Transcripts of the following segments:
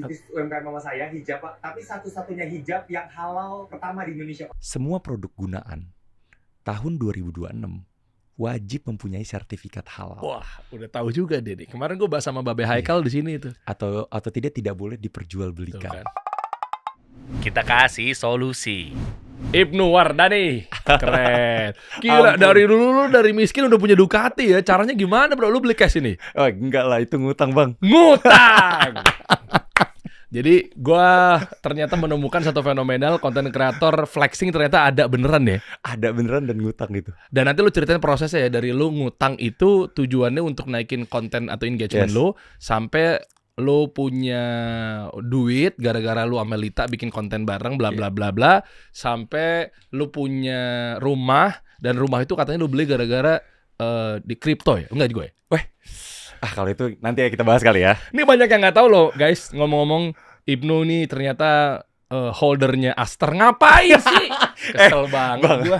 bisnis UMKM mama saya hijab Pak, tapi satu-satunya hijab yang halal pertama di Indonesia Pak. Semua produk gunaan tahun 2026 wajib mempunyai sertifikat halal. Wah, udah tahu juga dia nih. Kemarin gue bahas sama Babe Haikal di sini itu. Atau tidak boleh Tuh diperjualbelikan. kan. Kita kasih solusi. Ibnu Wardani. Keren. Gila, Ampun. dari dulu lu dari miskin udah punya Ducati ya. Caranya gimana bro? Lu beli cash ini? Oh, enggak lah, itu ngutang, Bang. Ngutang. Jadi gua ternyata menemukan satu fenomenal konten kreator flexing ternyata ada beneran ya. Ada beneran dan ngutang gitu. Dan nanti lu ceritain prosesnya ya, dari lu ngutang itu tujuannya untuk naikin konten atau engagement Yes. lu sampai lu punya duit gara-gara lu sama Lita bikin konten bareng bla bla bla bla, sampai lu punya rumah dan rumah itu katanya lu beli gara-gara di kripto ya. Enggak gue. Kalau itu nanti ya kita bahas kali ya. Ini banyak yang nggak tahu loh, guys. Ngomong-ngomong, Ibnu nih ternyata holdernya Aster. Ngapain sih? Kesel banget Bang. gua.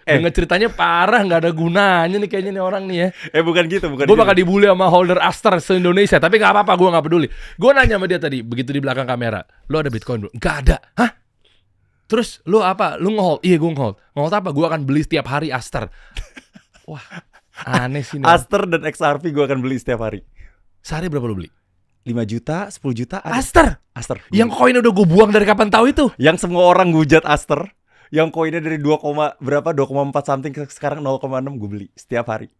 Denger ceritanya parah, nggak ada gunanya nih kayaknya nih orang nih ya. Bukan gitu, bukan Gue gitu. bakal dibully sama holder Aster se-Indonesia. Tapi gak apa-apa, gue gak peduli. Gue nanya sama dia tadi, begitu di belakang kamera, lo ada Bitcoin belum? Gak ada. Hah? Terus lo apa? Lo nge-hold? Iya gue nge-hold. Nge-hold apa? Gue akan beli setiap hari Aster. Wah, aneh sih nih. Aster dan XRP gue akan beli setiap hari. Sehari berapa lo beli? 5 juta, 10 juta ada. Aster? Aster. Yang koin udah gue buang dari kapan tahu itu? Yang semua orang hujat Aster, yang koinnya dari 2, berapa 2,4 something ke sekarang 0,6 gue beli setiap hari.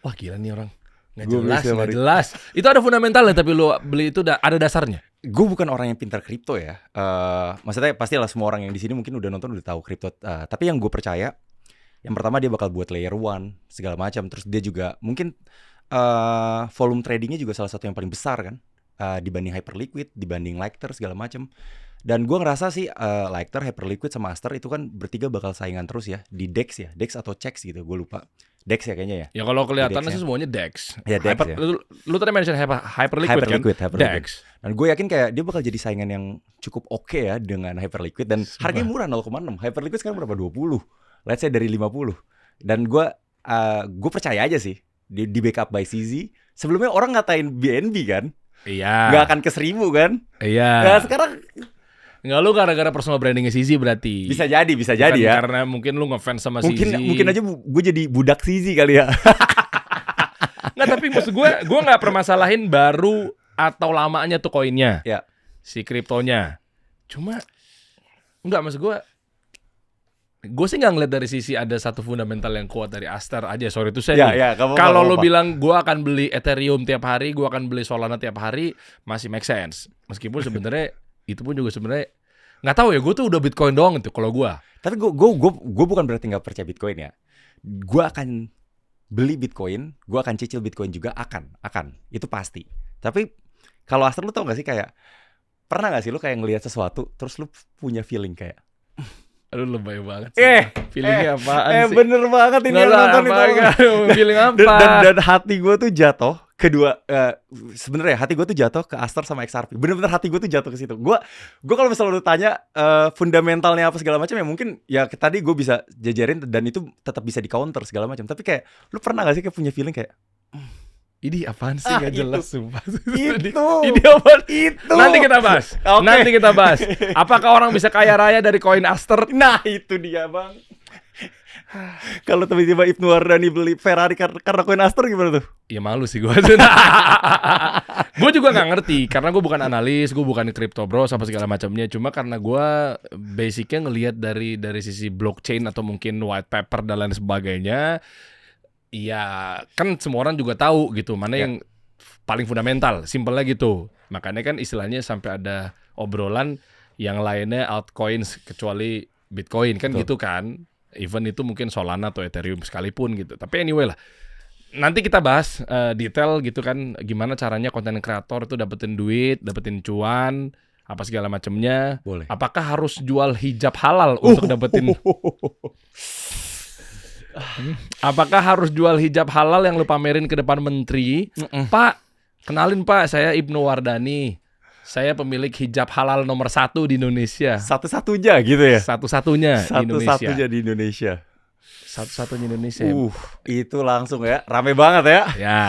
Wah gila nih orang. Nggak Gua beli jelas, setiap nggak hari. jelas. Itu ada fundamentalnya tapi lo beli itu ada dasarnya. Gue bukan orang yang pintar kripto ya. Maksudnya pastilah semua orang yang di sini mungkin udah nonton udah tahu kripto. Tapi yang gue percaya, yang pertama dia bakal buat layer 1 segala macam. Terus dia juga mungkin volume tradingnya juga salah satu yang paling besar kan, dibanding Hyperliquid, dibanding Lictor segala macam. Dan gue ngerasa sih Lictor, Hyperliquid sama Aster itu kan bertiga bakal saingan terus ya di DEX ya, DEX atau CHEX gitu, gue lupa. DEX ya kayaknya ya. Ya kalau kelihatannya Dex sih ya. semuanya DEX. Ya, DEX ya. Lu tadi mention Hyperliquid kan? Hyperliquid. DEX. Dan gue yakin kayak dia bakal jadi saingan yang cukup oke ya dengan Hyperliquid. Dan Sumpah. harganya murah 0,6. Hyperliquid sekarang berapa? 20. Let's say dari 50. Dan gue percaya aja sih di backup by CZ. Sebelumnya orang ngatain BNB kan, Iya. nggak akan ke 1000 kan. Iya. Nah sekarang Nggak, lu gara-gara personal brandingnya Sizi berarti. bisa jadi Bukan ya. Karena mungkin lu ngefans sama Mungkin Sizi. aja gue jadi budak CZ kali ya. Nggak, tapi maksud gue nggak permasalahin baru atau lamanya tuh koinnya. Ya. Si kriptonya. Cuma nggak, maksud gue sih nggak ngeliat dari sisi ada satu fundamental yang kuat dari Aster aja. Sorry tuh saya. Ya, Kalau lo bilang gue akan beli Ethereum tiap hari, gue akan beli Solana tiap hari, masih make sense. Meskipun sebenarnya itu pun juga sebenarnya nggak tahu ya. Gue tuh udah Bitcoin doang itu kalau gue. Tapi gue bukan berarti nggak percaya Bitcoin ya. Gue akan beli Bitcoin, gue akan cicil Bitcoin juga, akan itu pasti. Tapi kalau Aster, lu tau gak sih kayak pernah gak sih lu kayak ngelihat sesuatu terus lu punya feeling kayak Aduh lebay banget sih. Feelingnya apaan sih? bener banget ini Nggak yang lah, nonton apa, itu. feeling apa? Dan hati gue tuh jatuh kedua, sebenarnya hati gue tuh jatuh ke Aster sama XRP. Bener-bener hati gue tuh jatuh ke situ. Gue kalau misalnya lu tanya fundamentalnya apa segala macam ya mungkin ya tadi gue bisa jajarin dan itu tetap bisa di counter segala macam. Tapi kayak lu pernah gak sih kayak punya feeling kayak Ini apaan sih? Gak itu. jelas sumpah. itu Ini apaan? itu Nanti kita bahas. Oke. Nanti kita bahas. Apakah orang bisa kaya raya dari koin Aster? Nah itu dia bang. Kalau tiba-tiba Ibnu Wardani beli Ferrari karena koin Aster gimana tuh? Ya malu sih gue. Gue juga nggak ngerti karena gue bukan analis, gue bukan crypto bros apa segala macamnya. Cuma karena gue basicnya ngelihat dari sisi blockchain atau mungkin white paper dan lain sebagainya. Ya kan semua orang juga tahu gitu mana yang paling fundamental, simpelnya gitu. Makanya kan istilahnya sampai ada obrolan yang lainnya altcoins kecuali Bitcoin kan. Betul. Gitu kan. Even itu mungkin Solana atau Ethereum sekalipun gitu. Tapi anyway lah. Nanti kita bahas detail gitu kan gimana caranya konten kreator itu dapetin duit, dapetin cuan, apa segala macamnya. Boleh. Apakah harus jual hijab halal untuk dapetin? Apakah harus jual hijab halal yang lu pamerin ke depan menteri? Pak, kenalin Pak, saya Ibnu Wardani. Saya pemilik hijab halal nomor 1 di Indonesia. Satu-satunya gitu ya? Satu-satunya di Indonesia. Satu-satunya di Indonesia. Satu-satunya di Indonesia. Itu langsung ya, rame banget ya. Ya,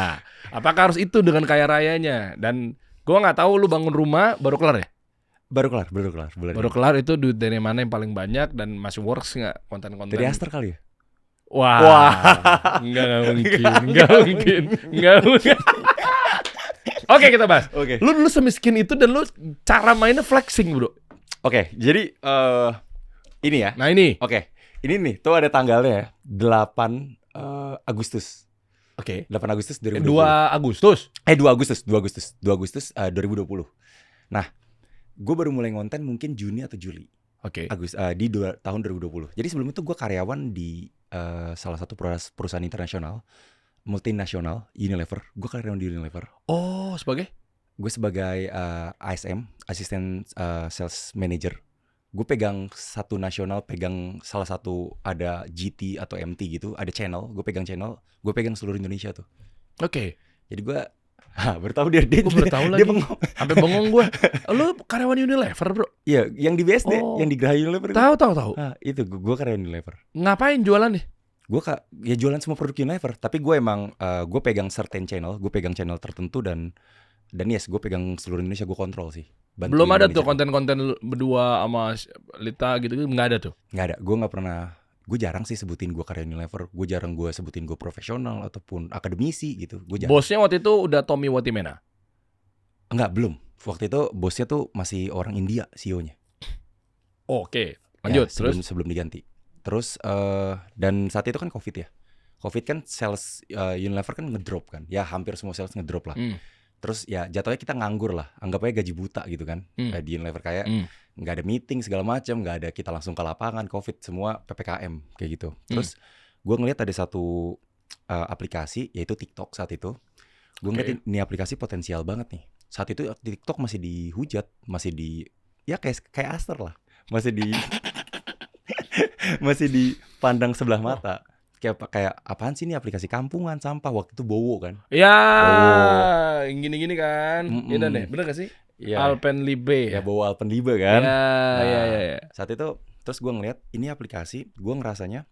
apakah harus itu dengan kaya rayanya? Dan Gua nggak tahu lu bangun rumah baru kelar ya? Baru kelar bulan Baru ini. kelar itu duit dari mana yang paling banyak dan masih works nggak konten-konten? Dari Aster kali ya. Wah, Wah. nggak mungkin. Oke, kita bahas. Oke. Lu semiskin itu dan lu cara mainnya flexing, bro. Oke, jadi ini ya. Nah ini, Oke. Ini nih, tuh ada tanggalnya ya. 8 Agustus. oke. 8 Agustus 2020. 2 Agustus. 2 Agustus 2020. Nah, gue baru mulai ngonten mungkin Juni atau Juli. Oke. Di tahun 2020. Jadi sebelum itu gue karyawan di salah satu perusahaan internasional, multinasional, Unilever. Gue karyawan di Unilever. Oh, sebagai? Gue sebagai ASM, Assistant Sales Manager. Gue pegang satu nasional, pegang salah satu ada GT atau MT gitu, ada channel. Gue pegang channel, gue pegang seluruh Indonesia tuh. Oke. Jadi gue baru tahu dia Gue baru tahu dia lagi. Sampai bengong gue. Lu karyawan Unilever, bro? Iya, yang di BSD, Oh. yang di Geraha Unilever. Tahu. Itu gue karyawan Unilever. Ngapain jualan nih? Gue ya jualan semua produk Unilever, tapi gue emang gue pegang certain channel, gue pegang channel tertentu dan yes, gue pegang seluruh Indonesia, gue kontrol sih. Bantuin Belum ada tuh Indonesia. konten-konten lu berdua sama Lita gitu, nggak ada tuh. Nggak ada, gue nggak pernah. Gue jarang sih sebutin gue karyawan Unilever. Gue jarang gue sebutin gue profesional ataupun akademisi gitu. Gue jarang. Bosnya waktu itu udah Tommy Watimena. Enggak, belum. Waktu itu bosnya tuh masih orang India, CEO-nya. Oke, lanjut. Ya, Terus sebelum diganti. Terus dan saat itu kan COVID ya. COVID kan sales Unilever kan ngedrop kan. Ya hampir semua sales ngedrop lah. Terus ya jatuhnya kita nganggur lah. Anggap aja gaji buta gitu kan. Di Unilever kayak nggak ada meeting segala macam, nggak ada, kita langsung ke lapangan, COVID semua PPKM kayak gitu. Terus gue ngeliat ada satu aplikasi yaitu TikTok saat itu. Gue ngeliat ini aplikasi potensial banget nih. Saat itu TikTok masih dihujat, masih di ya kayak Aster lah. Masih di masih dipandang sebelah mata. Kayak apaan sih ini aplikasi kampungan, sampah, waktu itu Bowo kan. ya Oh. gini-gini kan. Iya deh, bener gak sih? Ya, Alpenlibe. ya Bowo Alpenlibe kan. Ya. Saat itu terus gue ngeliat ini aplikasi, gue ngerasanya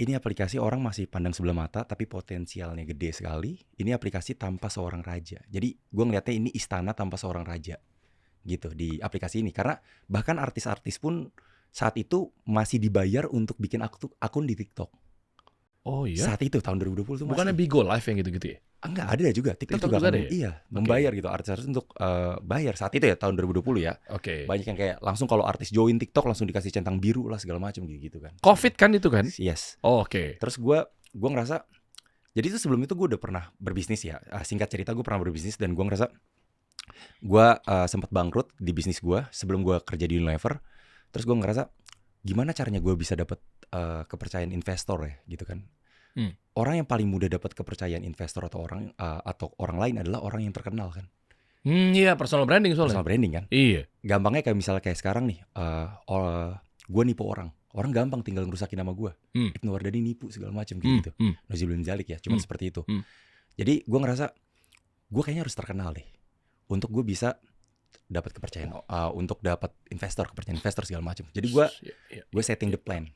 ini aplikasi orang masih pandang sebelah mata tapi potensialnya gede sekali. Ini aplikasi tanpa seorang raja. Jadi gue ngeliatnya ini istana tanpa seorang raja gitu di aplikasi ini. Karena bahkan artis-artis pun saat itu masih dibayar untuk bikin akun di TikTok. Oh iya? Saat itu tahun 2020 tuh masih. Bukannya Bigo Live yang gitu-gitu ya? Enggak, ada juga. TikTok TikTok juga juga kan, ada ya? iya, membayar gitu artis-artis untuk bayar saat itu ya tahun 2020 ya. Oke. Banyak yang kayak langsung kalau artis join TikTok langsung dikasih centang biru lah segala macam gitu kan. COVID kan itu kan? Yes. Oh, oke. Terus gue ngerasa, jadi itu sebelum itu gue udah pernah berbisnis ya. Singkat cerita gue pernah berbisnis dan gue ngerasa gue sempat bangkrut di bisnis gue sebelum gue kerja di Unilever. Terus gue ngerasa gimana caranya gue bisa dapat kepercayaan investor ya gitu kan. Orang yang paling mudah dapat kepercayaan investor atau orang lain adalah orang yang terkenal kan. Iya, personal branding soalnya. Personal branding kan. Iya. Gampangnya kayak misalnya kayak sekarang nih, gue nipu orang gampang tinggal ngerusakin nama gue. Ibnu Wardani nipu segala macam gitu. Nozibulin Zalik ya, cuma seperti itu. Jadi gue ngerasa gue kayaknya harus terkenal deh untuk gue bisa dapat kepercayaan, untuk dapat kepercayaan investor segala macam. Jadi gue setting the plan.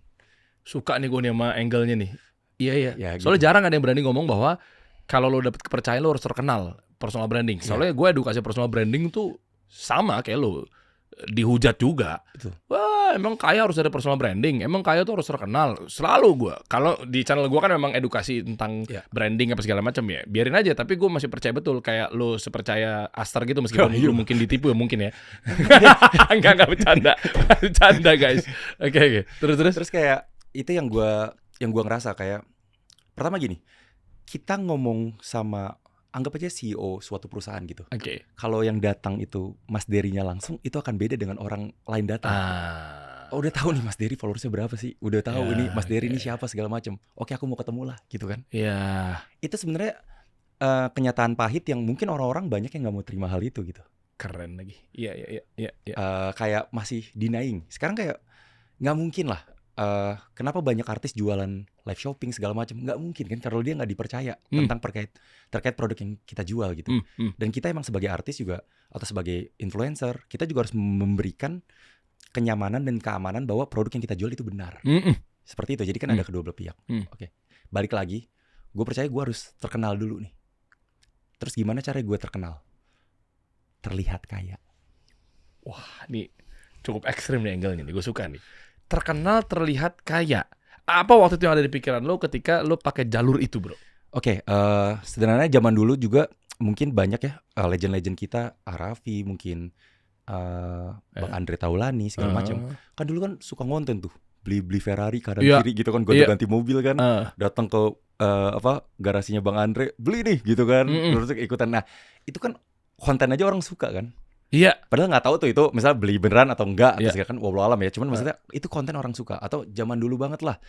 Suka nih gue nih sama angle-nya nih. Iya. Ya, Soalnya gitu. jarang ada yang berani ngomong bahwa kalau lo dapet kepercayaan lo harus terkenal personal branding. Soalnya gue edukasi personal branding tuh sama kayak lo, dihujat juga. Betul. Wah, emang kaya harus ada personal branding. Emang kaya tuh harus terkenal. Selalu gue. Kalau di channel gue kan memang edukasi tentang branding apa segala macam ya. Biarin aja. Tapi gue masih percaya betul kayak lo sepercaya Aster gitu meskipun lo mungkin ditipu ya mungkin ya. Enggak bercanda. Bercanda guys. Oke. Terus Kayak itu yang gue ngerasa kayak pertama gini, kita ngomong sama anggap aja CEO suatu perusahaan gitu. Oke. Kalau yang datang itu Mas Dery-nya langsung, itu akan beda dengan orang lain datang. Oh, udah tahu nih Mas Dery followersnya berapa sih? Udah tahu ini Mas Dery ini siapa segala macam. Oke, aku mau ketemu lah gitu kan. Iya. Itu sebenarnya kenyataan pahit yang mungkin orang-orang banyak yang nggak mau terima hal itu gitu. Keren lagi. Iya. Kayak masih denying. Sekarang kayak nggak mungkin lah. Kenapa banyak artis jualan live shopping segala macam? Nggak mungkin kan kalau dia nggak dipercaya tentang terkait produk yang kita jual gitu. Dan kita emang sebagai artis juga atau sebagai influencer, kita juga harus memberikan kenyamanan dan keamanan bahwa produk yang kita jual itu benar. Seperti itu. Jadi kan ada kedua belah pihak. Oke. Balik lagi, gue percaya gue harus terkenal dulu nih. Terus gimana cara gue terkenal? terlihat kaya. Wah, ini cukup ekstrim nih angle-nya nih, gue suka nih. Terkenal terlihat kaya. Apa waktu itu yang ada di pikiran lo ketika lo pakai jalur itu, bro? Oke, sebenarnya zaman dulu juga mungkin banyak ya legend-legend kita, Arafi mungkin, Bang Andre Taulani segala macam. Kan dulu kan suka ngonten tuh, beli Ferrari kanan Iya. kiri gitu kan, Iya. gonta-ganti mobil kan, datang ke garasinya Bang Andre, beli nih gitu kan, terus ikutan. Nah, itu kan konten aja orang suka kan. Iya. Padahal nggak tahu tuh itu misalnya beli beneran atau enggak, Iya. atau segala kan wallahu alam ya. Cuman maksudnya itu konten orang suka. Atau zaman dulu banget lah,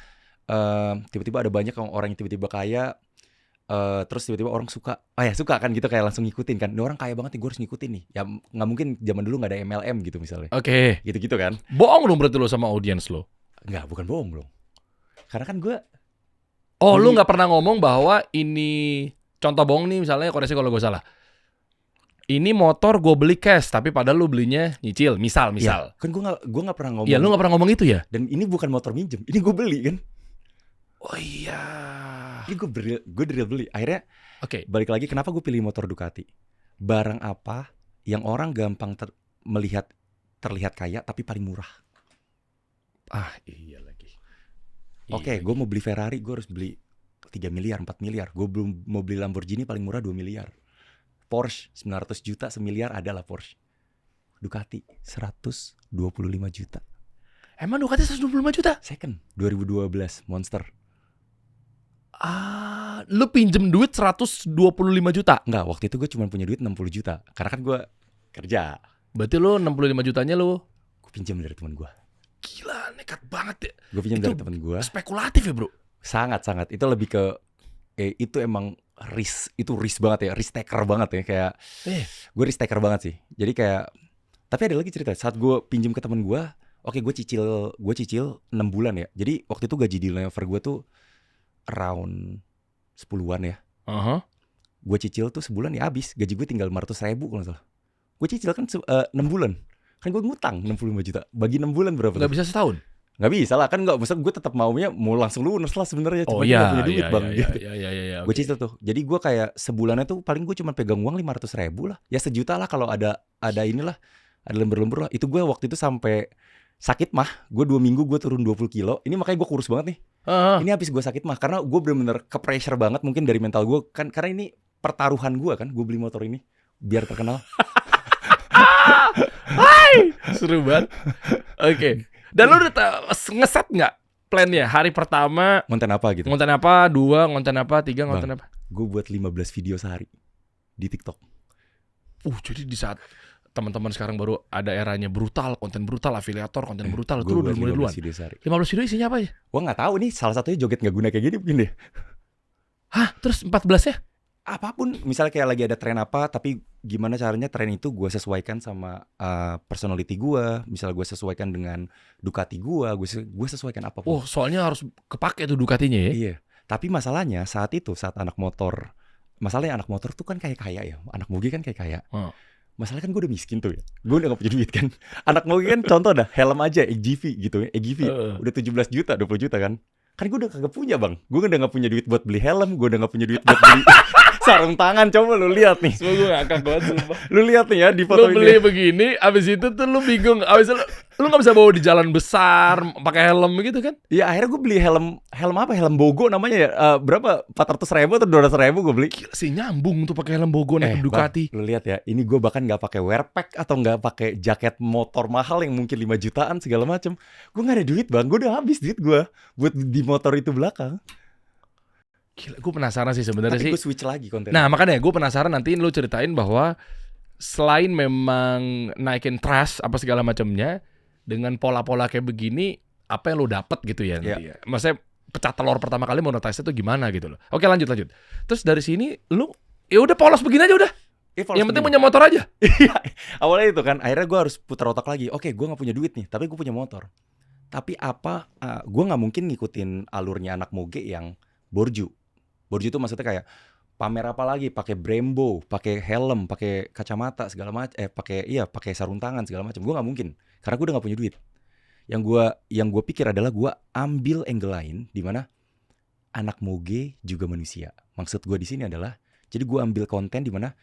tiba-tiba ada banyak orang yang tiba-tiba kaya, terus tiba-tiba orang suka, suka kan gitu, kayak langsung ngikutin kan. Ini orang kaya banget nih, gue harus ngikutin nih. Ya nggak mungkin zaman dulu nggak ada MLM gitu misalnya. Oke. Gitu-gitu kan. Bohong dong berarti lo sama audiens lo. Nggak, bukan bohong dong. Karena kan gue Oh, lu Jadi- nggak pernah ngomong bahwa ini contoh bohong nih, misalnya koreksi kalau gue salah. Ini motor gue beli cash, tapi padahal lu belinya nyicil, misal. ya, kan gue nggak pernah ngomong. Iya, lu nggak pernah ngomong itu ya? Dan ini bukan motor minjem, ini gue beli kan. Oh iya. Ini gue real beli. Akhirnya Oke. balik lagi, kenapa gue pilih motor Ducati? Barang apa yang orang gampang terlihat kaya tapi paling murah? Ah, iya lagi. Oke, gue mau beli Ferrari, gue harus beli 3 miliar, 4 miliar. Gue belum mau beli Lamborghini paling murah 2 miliar. Porsche 900 juta, semiliar adalah Porsche. Ducati 125 juta. Emang Ducati 125 juta? Second 2012 Monster. Ah, lu pinjem duit 125 juta. Enggak, waktu itu gue cuma punya duit 60 juta. Karena kan gue kerja. Berarti lu 65 jutanya lu Gue pinjam dari teman gue. gila, nekat banget ya. Gue pinjam Itu dari teman gue. Spekulatif ya, bro. Sangat. Itu lebih ke itu emang risk banget ya, risk taker banget ya, kayak gue risk taker banget sih. Jadi kayak, tapi ada lagi cerita saat gue pinjam ke temen gue. Oke, gue cicil 6 bulan ya. Jadi waktu itu gaji di Lever gue tuh around 10-an ya. Gue cicil tuh sebulan ya habis. Gaji gue tinggal 500 ribu kalau nggak salah. Gue cicil kan 6 bulan. Kan gue ngutang 65 juta. Bagi 6 bulan berapa? Nggak bisa setahun. Nggak bisa lah, kan nggak, maksud gue tetap maunya mau langsung lunas lah sebenarnya. Oh Cuma gue iya, nggak punya duit bang. Gitu. Iya. Gue cicil tuh. Jadi gue kayak sebulannya tuh paling gue cuma pegang uang 500 ribu lah. Ya sejuta lah kalau ada inilah, ada lembur-lembur lah. Itu gue waktu itu sampai sakit mah. Gue 2 minggu gue turun 20 kilo. Ini makanya gue kurus banget nih. Ini habis gue sakit mah karena gue bener-bener ke pressure banget mungkin dari mental gue kan, karena ini pertaruhan gue kan. Gue beli motor ini biar terkenal. Seru banget. Oke. Dan lu udah ngeset nggak plannya hari pertama? Konten apa gitu? Ngonten apa? 2, ngonten apa? 3, ngonten apa? Gue buat 15 video sehari di TikTok. Jadi di saat teman-teman sekarang baru ada eranya brutal, konten brutal, afiliator, konten brutal, itu Gue lu udah buat mulai 15 duluan. video sehari. 15 video isinya apa ya? Gue nggak tahu nih, salah satunya joget nggak guna kayak gini mungkin deh. Hah? Terus 14 ya? Apapun, misalnya kayak lagi ada tren apa, tapi gimana caranya tren itu gue sesuaikan sama personality gue. Misalnya gue sesuaikan dengan Ducati gue sesuaikan apapun. Oh, soalnya harus kepake tuh Ducatinya ya? Iya. Tapi masalahnya saat anak motor, masalahnya anak motor tuh kan kayak kaya ya, anak moge kan kayak kaya. Masalahnya kan gue udah miskin tuh ya, gue udah gak punya duit kan. Anak moge kan contoh dah, helm aja EGV gitu ya, EGV udah 17 juta, 20 juta kan. Kan gue udah kagak punya bang, gue udah gak punya duit buat beli helm, gue udah gak punya duit buat beli sarung tangan. Coba lu lihat nih, Semua gue ngakak banget sumpah. lu lihat nih ya di foto Lu beli ini. begini, abis itu tuh lu bingung. Abis itu lu gak bisa bawa di jalan besar, pakai helm gitu kan? Ya akhirnya gue beli helm apa? Helm Bogo namanya ya. Berapa? 400 ribu atau 200 ribu gue beli. Gila sih, nyambung tuh pakai helm Bogo naik ke Ducati. Bang, lu lihat ya, ini gue bahkan nggak pakai wear pack atau nggak pakai jaket motor mahal yang mungkin 5 jutaan segala macem. Gue nggak ada duit bang, gue udah habis duit gue buat di motor itu belakang. Gila, gue penasaran sih sebenarnya Tapi sih. gue switch lagi konten. Nah makanya gue penasaran nanti lu ceritain bahwa selain memang naikin trust apa segala macamnya, dengan pola-pola kayak begini, apa yang lu dapet gitu ya nanti ya. Maksudnya pecah telur pertama kali monetize itu gimana gitu loh. Oke lanjut. Terus dari sini lu ya udah polos begini aja udah. Yang penting punya motor aja. Iya, awalnya itu kan. Akhirnya gue harus putar otak lagi. Oke, gue nggak punya duit nih, tapi gue punya motor. Tapi apa? Gue nggak mungkin ngikutin alurnya anak moge yang borju. Borju itu maksudnya kayak pamer apa lagi? Pakai Brembo, pakai helm, pakai kacamata segala macam. Pakai sarung tangan segala macam. Gue nggak mungkin, karena gue udah nggak punya duit. Yang gue pikir adalah gue ambil angle lain, di mana anak moge juga manusia. Maksud gue di sini adalah, jadi gue ambil konten di mana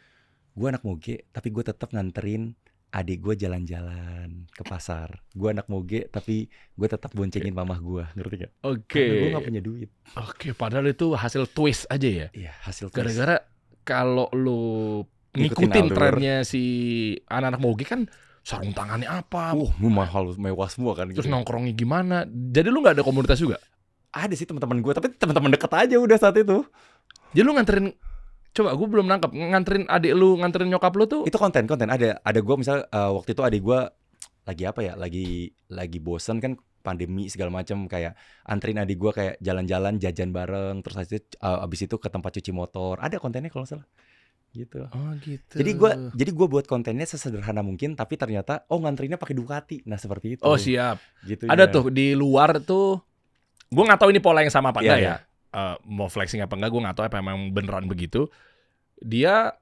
gue anak moge tapi gue tetap nganterin adik gue jalan-jalan ke pasar. Gue anak moge tapi gue tetap boncengin mamah gue, ngerti gak? Oke. Karena gue gak punya duit. Oke, padahal itu hasil twist aja ya. Iya, hasil Gara-gara kalau lu Ngikutin ngikutin alur. trennya si anak-anak moge kan sarung tangannya apa, mahal, mewah semua kan terus gitu. nongkrongnya gimana. Jadi lu nggak ada komunitas juga? Ada sih teman-teman gue, tapi teman-teman deket aja udah saat itu. Jadi lu nganterin, coba gue belum nangkep, nganterin adik lu, nganterin nyokap lu tuh. Itu konten ada gue misal waktu itu adik gue lagi apa ya, lagi bosen kan pandemi segala macam, kayak anterin adik gue kayak jalan-jalan jajan bareng, terus abis itu ke tempat cuci motor, ada kontennya kalau nggak salah gitu. Oh gitu. Jadi gue buat kontennya sesederhana mungkin, tapi ternyata nganterinnya pakai Ducati, nah seperti itu. Oh siap. Gitu Ada ya. tuh di luar tuh, gue nggak tahu ini pola yang sama apa enggak Iya, ya. Mau flexing apa enggak, gue nggak tahu apa emang beneran begitu. Dia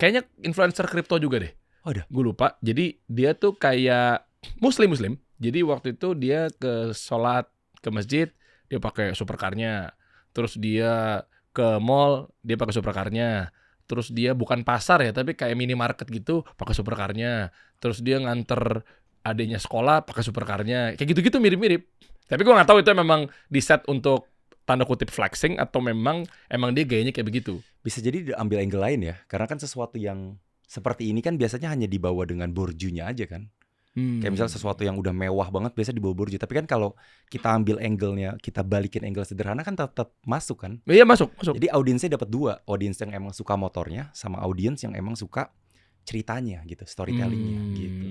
kayaknya influencer kripto juga deh. Oh, ada. Gue lupa. Jadi dia tuh kayak muslim. Jadi waktu itu dia ke sholat ke masjid, dia pakai supercarnya. Terus dia ke mall, dia pakai supercarnya. Terus dia bukan pasar ya, tapi kayak minimarket gitu, pakai supercarnya. Terus dia nganter adiknya sekolah pakai supercarnya. Kayak gitu-gitu mirip-mirip. Tapi gue nggak tahu itu memang di set untuk tanda kutip flexing atau emang dia gayanya kayak begitu. Bisa jadi ambil angle lain ya, karena kan sesuatu yang seperti ini kan biasanya hanya dibawa dengan borjunya aja kan. Kayak misalnya sesuatu yang udah mewah banget biasa dibawa borju. Tapi kan kalau kita ambil angle-nya, kita balikin angle sederhana kan tetap masuk kan. Iya masuk. Jadi audiensnya dapat dua, audiens yang emang suka motornya sama audiens yang emang suka ceritanya gitu, storytellingnya gitu.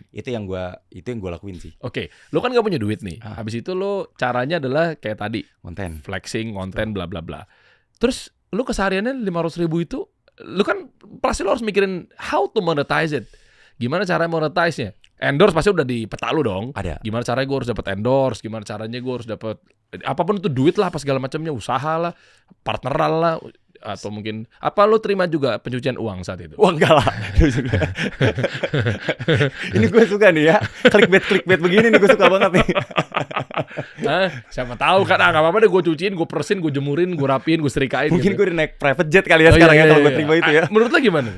Itu yang gue lakuin sih. Oke, lo kan gak punya duit nih. Habis itu lo caranya adalah kayak tadi, Konten. flexing, konten, bla bla bla. Terus lo kesehariannya 500 ribu itu, lo kan pasti lo harus mikirin how to monetize it. Gimana cara monetize-nya? Endorse pasti udah di peta lu dong. Ada. Gimana caranya gue harus dapat endorse? Gimana caranya gue harus dapat apapun itu, duit lah, apa segala macamnya, usaha lah, partneran lah, atau mungkin apa lu terima juga pencucian uang saat itu? Wah enggak lah. Ini gue suka nih ya, clickbait begini nih gue suka banget nih. Siapa tahu kan, nggak apa-apa deh, gue cuciin, gue persin, gue jemurin, gue rapiin, gue serikain. Mungkin gitu. gue udah naik private jet kali ya sekarang ya kalau gue terima itu ya. Menurut lo gimana?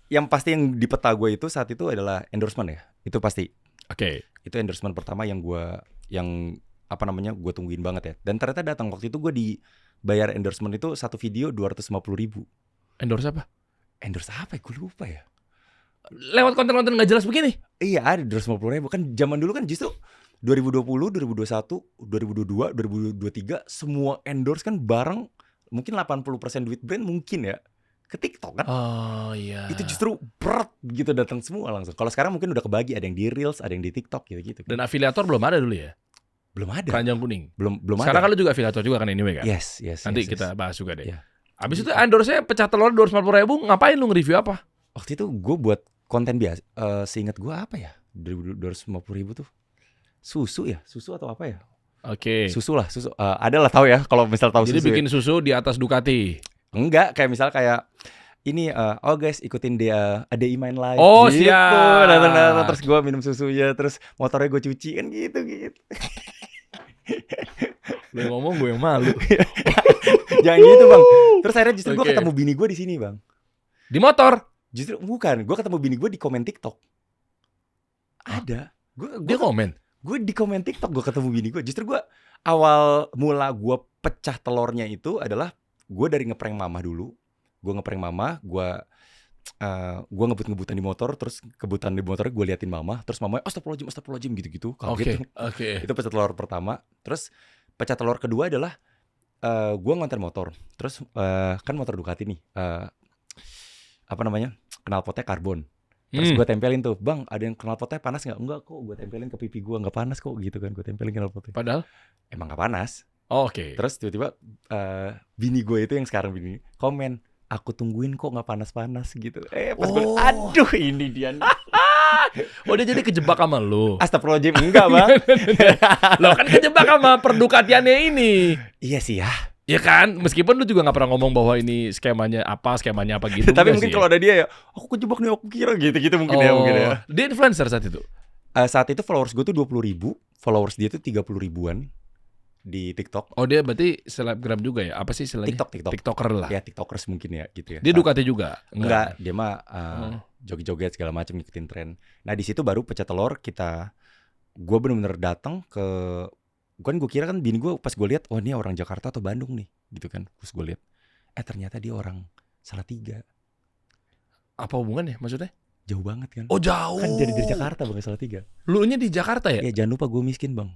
Yang pasti yang di peta gue itu saat itu adalah endorsement ya. Itu pasti. Oke. Itu endorsement pertama yang gue tungguin banget ya. Dan ternyata datang waktu itu gue dibayar endorsement itu satu video 250.000. Endorse apa? Endorse apa ya? Gue lupa ya. Lewat konten-konten nggak jelas begini? Iya ada 250.000. Kan zaman dulu kan justru 2020, 2021, 2022, 2023 semua endorse kan bareng mungkin 80% duit brand mungkin ya ke TikTok kan. Oh iya. Itu justru berat gitu datang semua langsung. Kalau sekarang mungkin udah kebagi, ada yang di Reels, ada yang di TikTok gitu-gitu. Dan afiliator belum ada dulu ya? Belum ada. Keranjang kuning. Belum Sekarang ada. kan lu juga afiliator juga kan anyway kan? Yes. Nanti kita bahas juga deh. Iya. Abis itu endorse-nya pecah telur 250.000, ngapain lu nge-review apa? Waktu itu gue buat konten biasa. Seingat gue apa ya? 250.000 tuh susu atau apa ya? Oke. Susu. Ada lah tahu ya kalau misal tahu Jadi susu. bikin susu di atas Ducati. Enggak, kayak misal kayak ini guys ikutin dia ADI main live. Oh, gitu. siap. Datang terus gue minum susunya, terus motornya gue cuci kan gitu. Lu yang ngomong gue yang malu. Jangan gitu bang. Terus akhirnya justru gue Oke. ketemu bini gue di sini bang. Di motor. Justru bukan, gue ketemu bini gue di komen TikTok. Ada. Dia komen. Gue di komen TikTok gue ketemu bini gue. Justru gue awal mula gue pecah telurnya itu adalah gue dari ngeprank mama dulu. Gue ngeprank mama, gue ngebut-ngebutan di motor, terus kebutan di motornya gue liatin mama, terus mamanya astagfirullahaladzim gitu-gitu. Oke. Itu pecah telur pertama. Terus pecah telur kedua adalah gue ngonten motor. Terus kan motor Ducati nih, knalpotnya karbon. Terus gue tempelin tuh, bang ada yang knalpotnya panas nggak? Enggak kok, gue tempelin ke pipi gue, nggak panas kok gitu kan, gue tempelin knalpotnya. Padahal? Emang nggak panas. Oh, oke. Terus tiba-tiba bini gue itu yang sekarang bini komen, aku tungguin kok nggak panas-panas gitu. Pas gue, aduh ini dia nih. Oh dia jadi kejebak sama lu. Astagfirullahaladzim, enggak bang. Lo kan kejebak sama perdukatiannya ini. Iya sih ya. Ya kan, meskipun lu juga gak pernah ngomong bahwa ini skemanya apa gitu. Tapi enggak mungkin sih kalau ada dia ya, aku kejebak nih, aku kira gitu mungkin ya. Dia influencer saat itu? Saat itu followers gue tuh 20.000, followers dia tuh 30 ribuan. di TikTok. Oh dia berarti selebgram juga ya? Apa sih istilahnya? TikTok. TikToker lah. Ya TikTokers mungkin ya gitu ya. Dia Ducati juga? Enggak, dia mah Oh. joget-joget segala macam ngikutin tren. Nah di situ baru pecah telur gue bener-bener datang ke, gue kira kan bini gue pas gue lihat, oh ini orang Jakarta atau Bandung nih, gitu kan. Terus gue lihat, ternyata dia orang Salatiga. Apa hubungannya maksudnya? Jauh banget kan? Oh jauh. Kan jadi dari Jakarta bang, Salatiga. Lu nya di Jakarta ya? Ya jangan lupa gue miskin bang.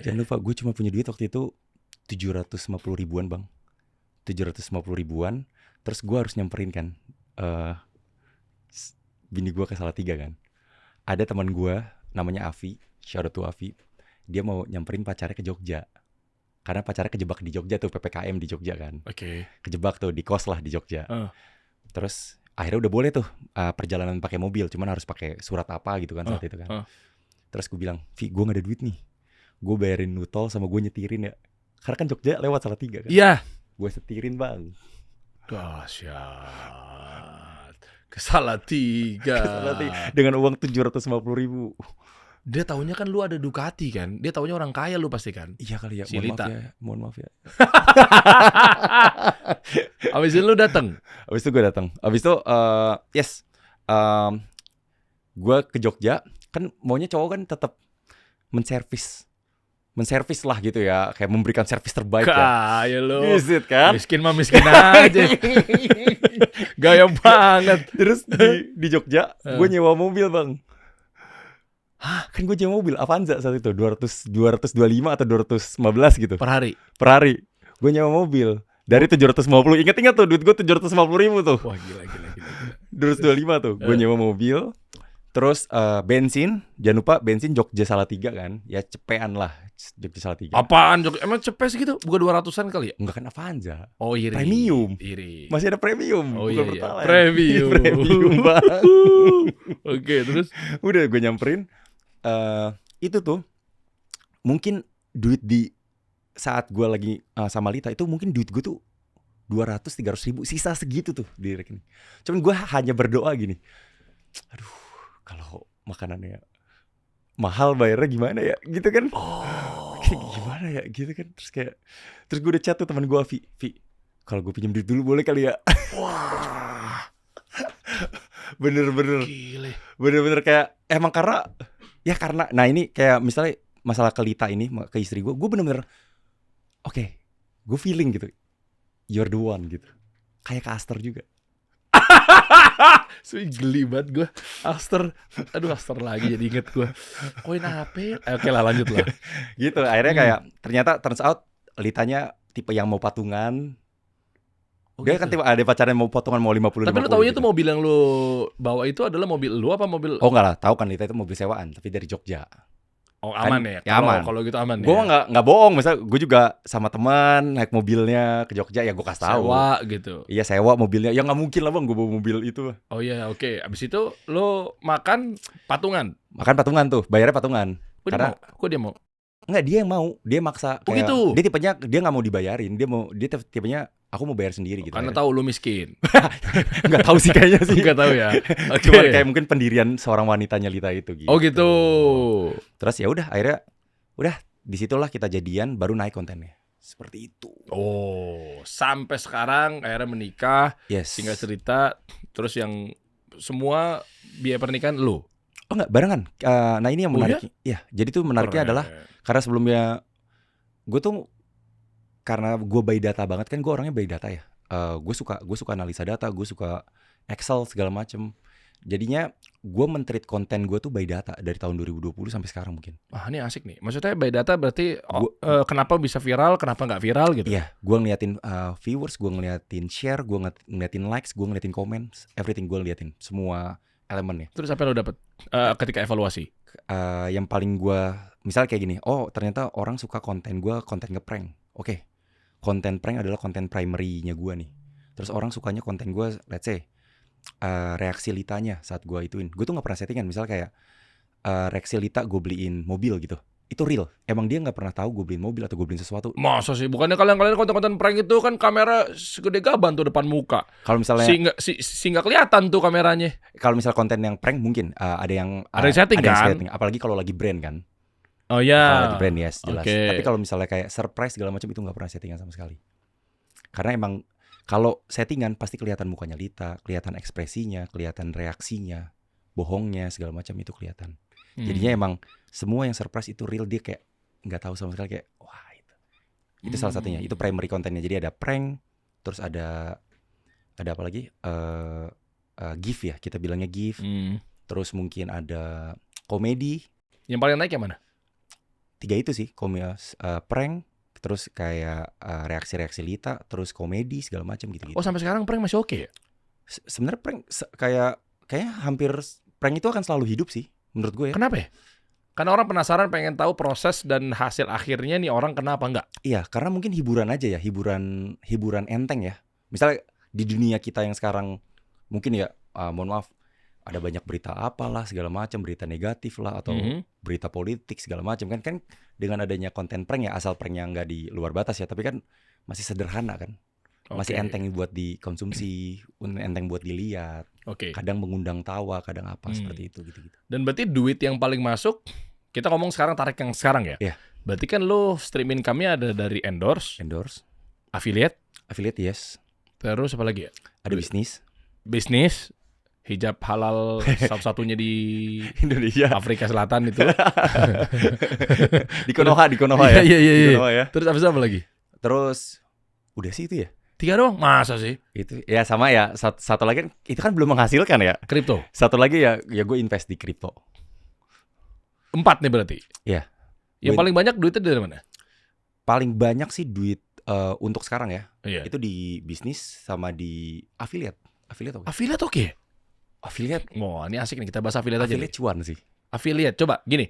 Jangan lupa gue cuma punya duit waktu itu 750 ribuan bang. 750 ribuan. Terus gue harus nyamperin kan bini gue ke Salatiga kan. Ada teman gue namanya Avi, shout out to Avi. Dia mau nyamperin pacarnya ke Jogja. Karena pacarnya kejebak di Jogja tuh, PPKM di Jogja kan. Oke. Kejebak tuh di kos lah di Jogja. Terus akhirnya udah boleh tuh perjalanan pakai mobil, cuman harus pakai surat apa gitu kan saat itu kan. Terus gue bilang, Vi, gue gak ada duit nih. Gue bayarin lu tol sama gue nyetirin ya. Karena kan Jogja lewat Salatiga kan. Iya. Gue setirin bang. Dahsyat. Ke Salatiga. Dengan uang 750 ribu. Dia taunya kan lu ada Ducati kan. Dia taunya orang kaya lu pasti kan. Iya kali ya. Si Lita. Mohon maaf ya. Abis itu lu datang. Abis itu gue datang. Abis itu gue ke Jogja. Kan maunya cowok kan tetap menservis lah gitu ya. Kayak memberikan servis terbaik ya. Kaya lu. Is it kan? Miskin mah miskin aja. Gaya banget. Terus di Jogja gue nyewa mobil bang. Hah? Kan gue nyewa mobil Avanza saat itu 225 atau 215 gitu Per hari. Gue nyewa mobil dari 750. Ingat tuh duit gue 750 ribu tuh. Wah gila. 225 tuh. Gue nyewa mobil. Terus bensin. Jangan lupa bensin Jogja Salatiga kan. Ya cepean lah Jogja Salatiga. Apaan? Emang cepet segitu? Bukan 200-an kali ya? Enggak kan Avanza. Oh iri. Premium. Iri. Masih ada premium. Oh bukan iya. Pertalite. Premium. Premium bang. Oke, terus? Udah gue nyamperin. Itu tuh mungkin duit di saat gue lagi sama Lita itu mungkin duit gue tuh 200-300 ribu, sisa segitu tuh di rekening. Cuman gue hanya berdoa gini, aduh kalau makanannya mahal bayarnya gimana ya gitu kan. Gimana ya gitu kan. Terus gue udah chat tuh teman gue, Vi kalau gue pinjam duit dulu boleh kali ya. Wah. Bener-bener Gile. Bener-bener kayak emang karena nah ini kayak misalnya masalah ke Lita ini, ke istri gue bener-bener oke, gue feeling gitu, you're the one gitu. Kayak ke Aster juga. Geli banget gue. Aster lagi jadi inget gue. Koin apa? Oke lah lanjut lah. Gitu akhirnya kayak ternyata turns out Litanya tipe yang mau patungan. Dia kan tipe ada pacarnya mau patungan mau 50. Tapi lu taunya itu mobil yang lu bawa itu adalah mobil lu apa mobil? Oh enggak lah, tahu kan Lita itu mobil sewaan tapi dari Jogja. Oh aman kan, ya? Aman. Kalau gitu aman Gue ya? nggak bohong, misalnya gue juga sama teman naik mobilnya ke Jogja ya gue kasih tahu. Sewa gitu. Iya sewa mobilnya, ya nggak mungkin lah bang gue bawa mobil itu. Oh iya oke. Abis itu lu makan patungan. Makan patungan tuh, bayarnya patungan. Karena Kok dia mau? Enggak, dia yang mau, dia maksa. Oh gitu? Dia tipenya dia nggak mau dibayarin, dia tipenya aku mau bayar sendiri gitu. Karena tahu lu miskin. Nggak tahu sih kayaknya sih. Nggak tahu ya. Cuma kayak mungkin pendirian seorang wanitanya Lita itu gitu. Oh gitu. Terus ya udah akhirnya disitulah kita jadian, baru naik kontennya. Seperti itu. Oh, sampai sekarang akhirnya menikah. Yes. Singkat cerita, terus yang semua biaya pernikahan lu. Oh enggak, barengan. Nah ini yang menarik. Iya, jadi tuh menariknya adalah karena sebelumnya gue tuh karena gue by data banget kan, gue orangnya by data ya. Gue suka analisa data, gue suka Excel segala macem. Jadinya gue men-treat konten gue tuh by data dari tahun 2020 sampai sekarang mungkin. Wah ini asik nih. Maksudnya by data berarti kenapa bisa viral, kenapa nggak viral gitu? Iya, gue ngeliatin viewers, gue ngeliatin share, gue ngeliatin likes, gue ngeliatin comments, everything gue ngeliatin semua elemennya. Terus apa yang lo dapet ketika evaluasi? Yang paling gue misalnya kayak gini, oh ternyata orang suka konten gue, konten ngeprank. Oke, konten prank adalah konten primary-nya gue nih. Terus orang sukanya konten gue, let's say reaksi Litanya saat gue ituin. Gue tuh gak pernah settingan. Misal kayak reaksi Lita gue beliin mobil gitu. itu real. Emang dia nggak pernah tahu gue beliin mobil atau gue beliin sesuatu. Masa sih? Bukannya kalian konten-konten prank itu kan kamera segede gaban tuh depan muka. Kalau misalnya Si nggak kelihatan tuh kameranya. kalau misal konten yang prank mungkin ada yang Ada yang setting kan? Apalagi kalau lagi brand kan. Oh Kalau ya. lagi brand yes jelas. Oke. Tapi kalau misalnya kayak surprise segala macam itu nggak pernah settingan sama sekali. Karena emang kalau settingan pasti kelihatan mukanya Lita, kelihatan ekspresinya, kelihatan reaksinya, bohongnya segala macam itu kelihatan. Jadinya emang semua yang surprise itu real, dia kayak nggak tahu sama sekali, kayak wah itu salah satunya. Itu primary kontennya. Jadi ada prank, terus ada apa lagi? GIF ya, kita bilangnya GIF. Terus mungkin ada komedi. Yang paling naik yang mana? 3 itu sih, prank, terus kayak reaksi-reaksi Lita, terus komedi segala macam gitu-gitu. Oh, sampai sekarang prank masih oke ya? Sebenarnya prank kayak hampir prank itu akan selalu hidup sih menurut gue ya. Kenapa ya? Karena orang penasaran pengen tahu proses dan hasil akhirnya nih orang kenapa enggak? Iya, karena mungkin hiburan aja ya, hiburan enteng ya. Misalnya di dunia kita yang sekarang mungkin ya, mohon maaf, ada banyak berita apalah segala macam, berita negatif lah atau berita politik segala macam kan dengan adanya konten prank ya, asal pranknya nggak di luar batas ya, tapi kan masih sederhana kan. Masih enteng buat dikonsumsi, enteng buat dilihat. Oke. Kadang mengundang tawa, kadang apa seperti itu gitu-gitu. Dan berarti duit yang paling masuk, kita ngomong sekarang tarik yang sekarang ya? Iya. Berarti kan lo stream income-nya ada dari endorse, affiliate, yes. terus apa lagi ya? Ada Bisnis, hijab halal satu-satunya di Indonesia, Afrika Selatan itu. di Konoha ya. Iya. Di Konoha ya. Terus apa lagi? Terus udah sih itu ya. 3 doang? Masa sih? Itu ya sama ya. Satu lagi itu kan belum menghasilkan ya. Kripto. Satu lagi ya gue invest di kripto. 4 nih berarti. Iya. Yang paling banyak duitnya dari mana? Paling banyak sih duit untuk sekarang ya. Iya. Itu di bisnis sama di affiliate. Affiliate oke. Affiliate. Wah, ini asik nih, kita bahas affiliate aja. Affiliate cuan sih. Affiliate, coba gini.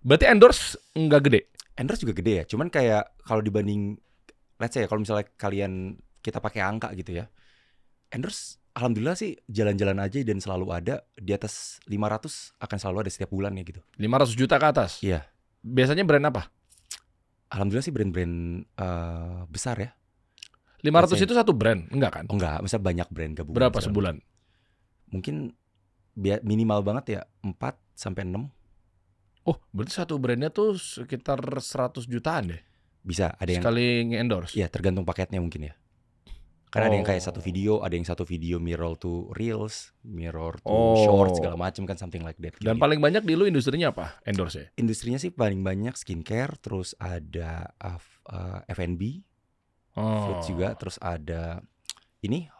Berarti endorse nggak gede? Endorse juga gede ya. Cuman kayak kalau dibanding, let's say kalau misalnya kita pakai angka gitu ya. Endorse alhamdulillah sih jalan-jalan aja dan selalu ada di atas 500 akan selalu ada setiap bulannya gitu. 500 juta ke atas? Iya. Biasanya brand apa? Alhamdulillah sih brand-brand besar ya. 500 itu satu brand? Enggak kan? Oh enggak, misalnya banyak brand gabungan. Berapa sebulan? Mungkin minimal banget ya 4-6. Oh, berarti satu brandnya tuh sekitar 100 jutaan deh. Bisa, ada yang sekali nge-endorse. Iya, tergantung paketnya mungkin ya. Karena ada yang kayak satu video mirror to reels, mirror to short segala macam kan, something like that. Dan paling banyak di lu industrinya apa endorse-nya? Industrinya sih paling banyak skincare, terus ada F&B, food juga, terus ada ini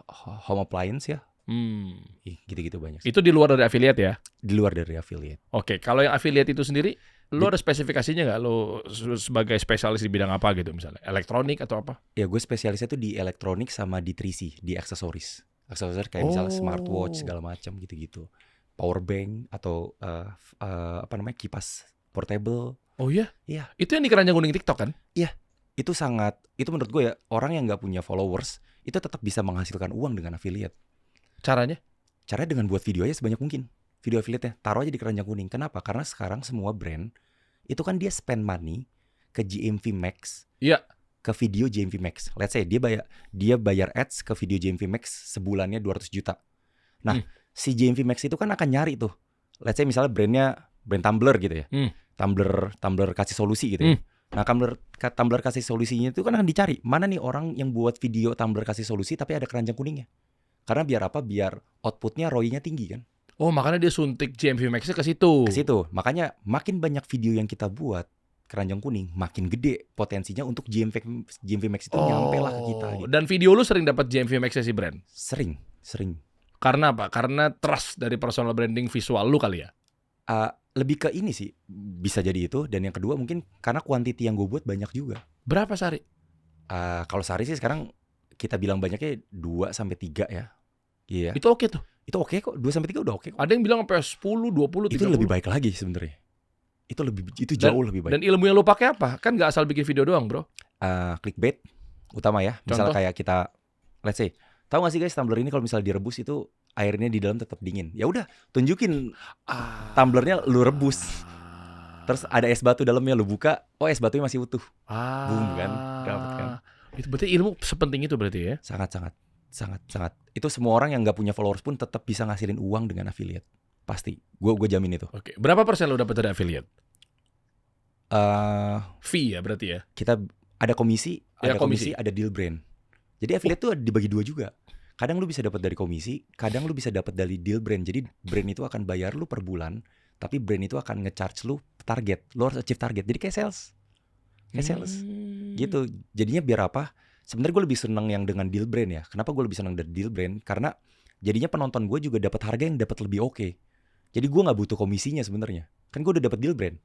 home appliance ya. Gitu-gitu banyak sih. Itu di luar dari affiliate ya? Di luar dari affiliate. Oke, kalau yang affiliate itu sendiri, lu ada spesifikasinya nggak? Lu sebagai spesialis di bidang apa gitu misalnya? Elektronik atau apa? Ya gue spesialisnya tuh di elektronik sama di 3C, di aksesoris. Aksesoris kayak misalnya smartwatch segala macam gitu-gitu. Power bank atau kipas portable. Oh iya? Iya. Itu yang di keranjang kuning TikTok kan? Iya. Itu menurut gue ya, orang yang nggak punya followers itu tetap bisa menghasilkan uang dengan affiliate. Caranya? Caranya dengan buat video aja sebanyak mungkin. Video affiliate-nya taruh aja di keranjang kuning. Kenapa? Karena sekarang semua brand itu kan dia spend money ke GMV Max. Iya. Ke video GMV Max. Let's say dia bayar ads ke video GMV Max sebulannya 200 juta. Nah, si GMV Max itu kan akan nyari tuh. Let's say misalnya brand Tumblr gitu ya. Tumblr kasih solusi gitu ya. Nah, Tumblr kasih solusinya itu kan akan dicari. Mana nih orang yang buat video Tumblr kasih solusi tapi ada keranjang kuningnya. Karena biar apa? Biar outputnya ROI-nya tinggi kan. Oh, makanya dia suntik GMV Max-nya ke situ. Ke situ. Makanya makin banyak video yang kita buat keranjang kuning, makin gede potensinya untuk GMV Max itu nyampe lah ke kita. Gitu. Dan video lu sering dapat GMV Max-nya si brand? Sering. Karena apa? Karena trust dari personal branding visual lu kali ya? Lebih ke ini sih, bisa jadi itu. Dan yang kedua mungkin karena kuantiti yang gue buat banyak juga. Berapa sehari? Kalau sehari sih sekarang kita bilang banyaknya 2-3 ya. Iya. Itu oke tuh. Itu oke kok, 2-3 udah oke kok. Ada yang bilang sampai 10, 20, 30. Itu lebih baik lagi sebenarnya. Itu jauh lebih baik. Dan ilmu yang lo pakai apa? Kan nggak asal bikin video doang, bro. Clickbait utama ya. Misalnya kayak kita, let's say, tahu nggak sih guys, tumbler ini kalau misalnya direbus itu airnya di dalam tetap dingin. Ya udah, tunjukin tumblernya lu rebus. Terus ada es batu dalamnya, lu buka, oh es batunya masih utuh. Boom kan, dapet kan. Itu berarti ilmu sepenting itu berarti ya? Sangat. Itu semua orang yang nggak punya followers pun tetap bisa ngasilin uang dengan affiliate. Pasti. Gue jamin itu. Oke. Berapa persen lo dapat dari affiliate? Fee ya berarti ya? Kita ada komisi, Ya, ada komisi, ada deal brand. Jadi affiliate tuh dibagi dua juga. Kadang lu bisa dapat dari komisi, kadang lu bisa dapat dari deal brand. Jadi brand itu akan bayar lu per bulan, tapi brand itu akan nge-charge lu target. Lu harus achieve target. Jadi kayak sales. Gitu. Jadinya biar apa? Sebenarnya gue lebih seneng yang dengan deal brand ya. Kenapa gue lebih seneng dari deal brand? Karena jadinya penonton gue juga dapat harga yang dapat lebih oke. Jadi gue nggak butuh komisinya sebenarnya. Kan gue udah dapat deal brand.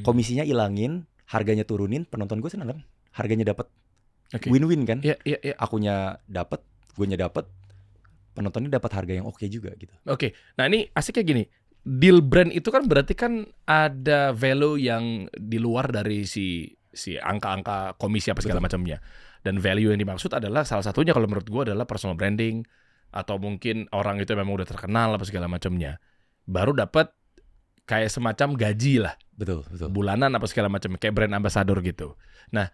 Komisinya ilangin, harganya turunin, penonton gue seneng kan? Harganya dapat. Win-win kan? Iya. Akunya dapat, guenya dapat, penontonnya dapat harga yang oke juga gitu. Oke. Nah ini asiknya gini. Deal brand itu kan berarti kan ada value yang di luar dari si angka-angka komisi apa segala macamnya. Dan value yang dimaksud adalah salah satunya kalau menurut gue adalah personal branding atau mungkin orang itu memang udah terkenal apa segala macamnya. Baru dapat kayak semacam gaji lah. Betul. Bulanan apa segala macam kayak brand ambassador gitu. Nah,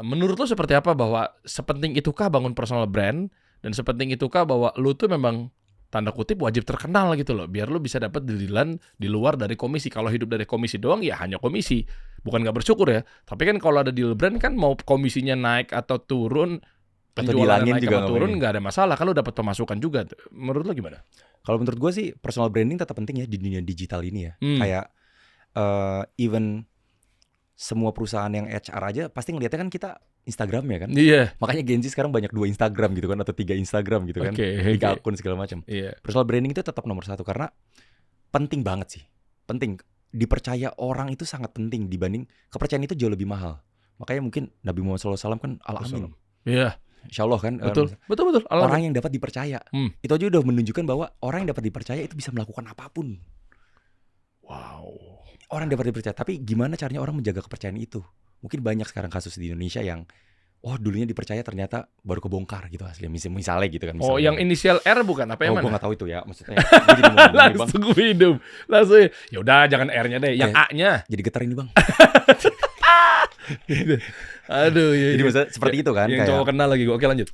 menurut lo seperti apa bahwa sepenting itukah bangun personal brand dan sepenting itukah bahwa lo tuh memang tanda kutip wajib terkenal gitu loh biar lo bisa dapat dealan di luar dari komisi. Kalau hidup dari komisi doang ya hanya komisi. Bukan gak bersyukur ya. Tapi kan kalau ada deal brand kan mau komisinya naik atau turun, penjualan naik juga atau turun nggak ada masalah. Kalau dapat pemasukan juga. Menurut lo gimana? Kalau menurut gue sih personal branding tetap penting ya di dunia digital ini ya. Kayak even semua perusahaan yang HR aja pasti ngeliatnya kan kita Instagram ya kan. Iya. Makanya Gen Z sekarang banyak 2 Instagram gitu kan atau 3 Instagram gitu kan. 3 akun segala macam. Personal branding itu tetap nomor 1 karena penting banget sih. Penting. Dipercaya orang itu sangat penting dibanding kepercayaan itu jauh lebih mahal. Makanya mungkin Nabi Muhammad SAW kan al-amin. Iya. Insya Allah kan. Betul. Orang yang dapat dipercaya. Itu aja udah menunjukkan bahwa orang yang dapat dipercaya itu bisa melakukan apapun. Wow. Orang dapat dipercaya. Tapi gimana caranya orang menjaga kepercayaan itu? Mungkin banyak sekarang kasus di Indonesia yang dulunya dipercaya ternyata baru kebongkar gitu asli. Misalnya gitu kan. Oh, yang inisial R bukan? Apa yang mana? Gue gak tahu itu ya. Maksudnya gue jadi ngomong nih, Bang. Langsung hidup. Langsung ya udah jangan R-nya deh, yang A-nya. Jadi getar ini, Bang. Aduh, ya. Jadi maksudnya seperti itu kan. Yang cowok kenal lagi. Oke, lanjut.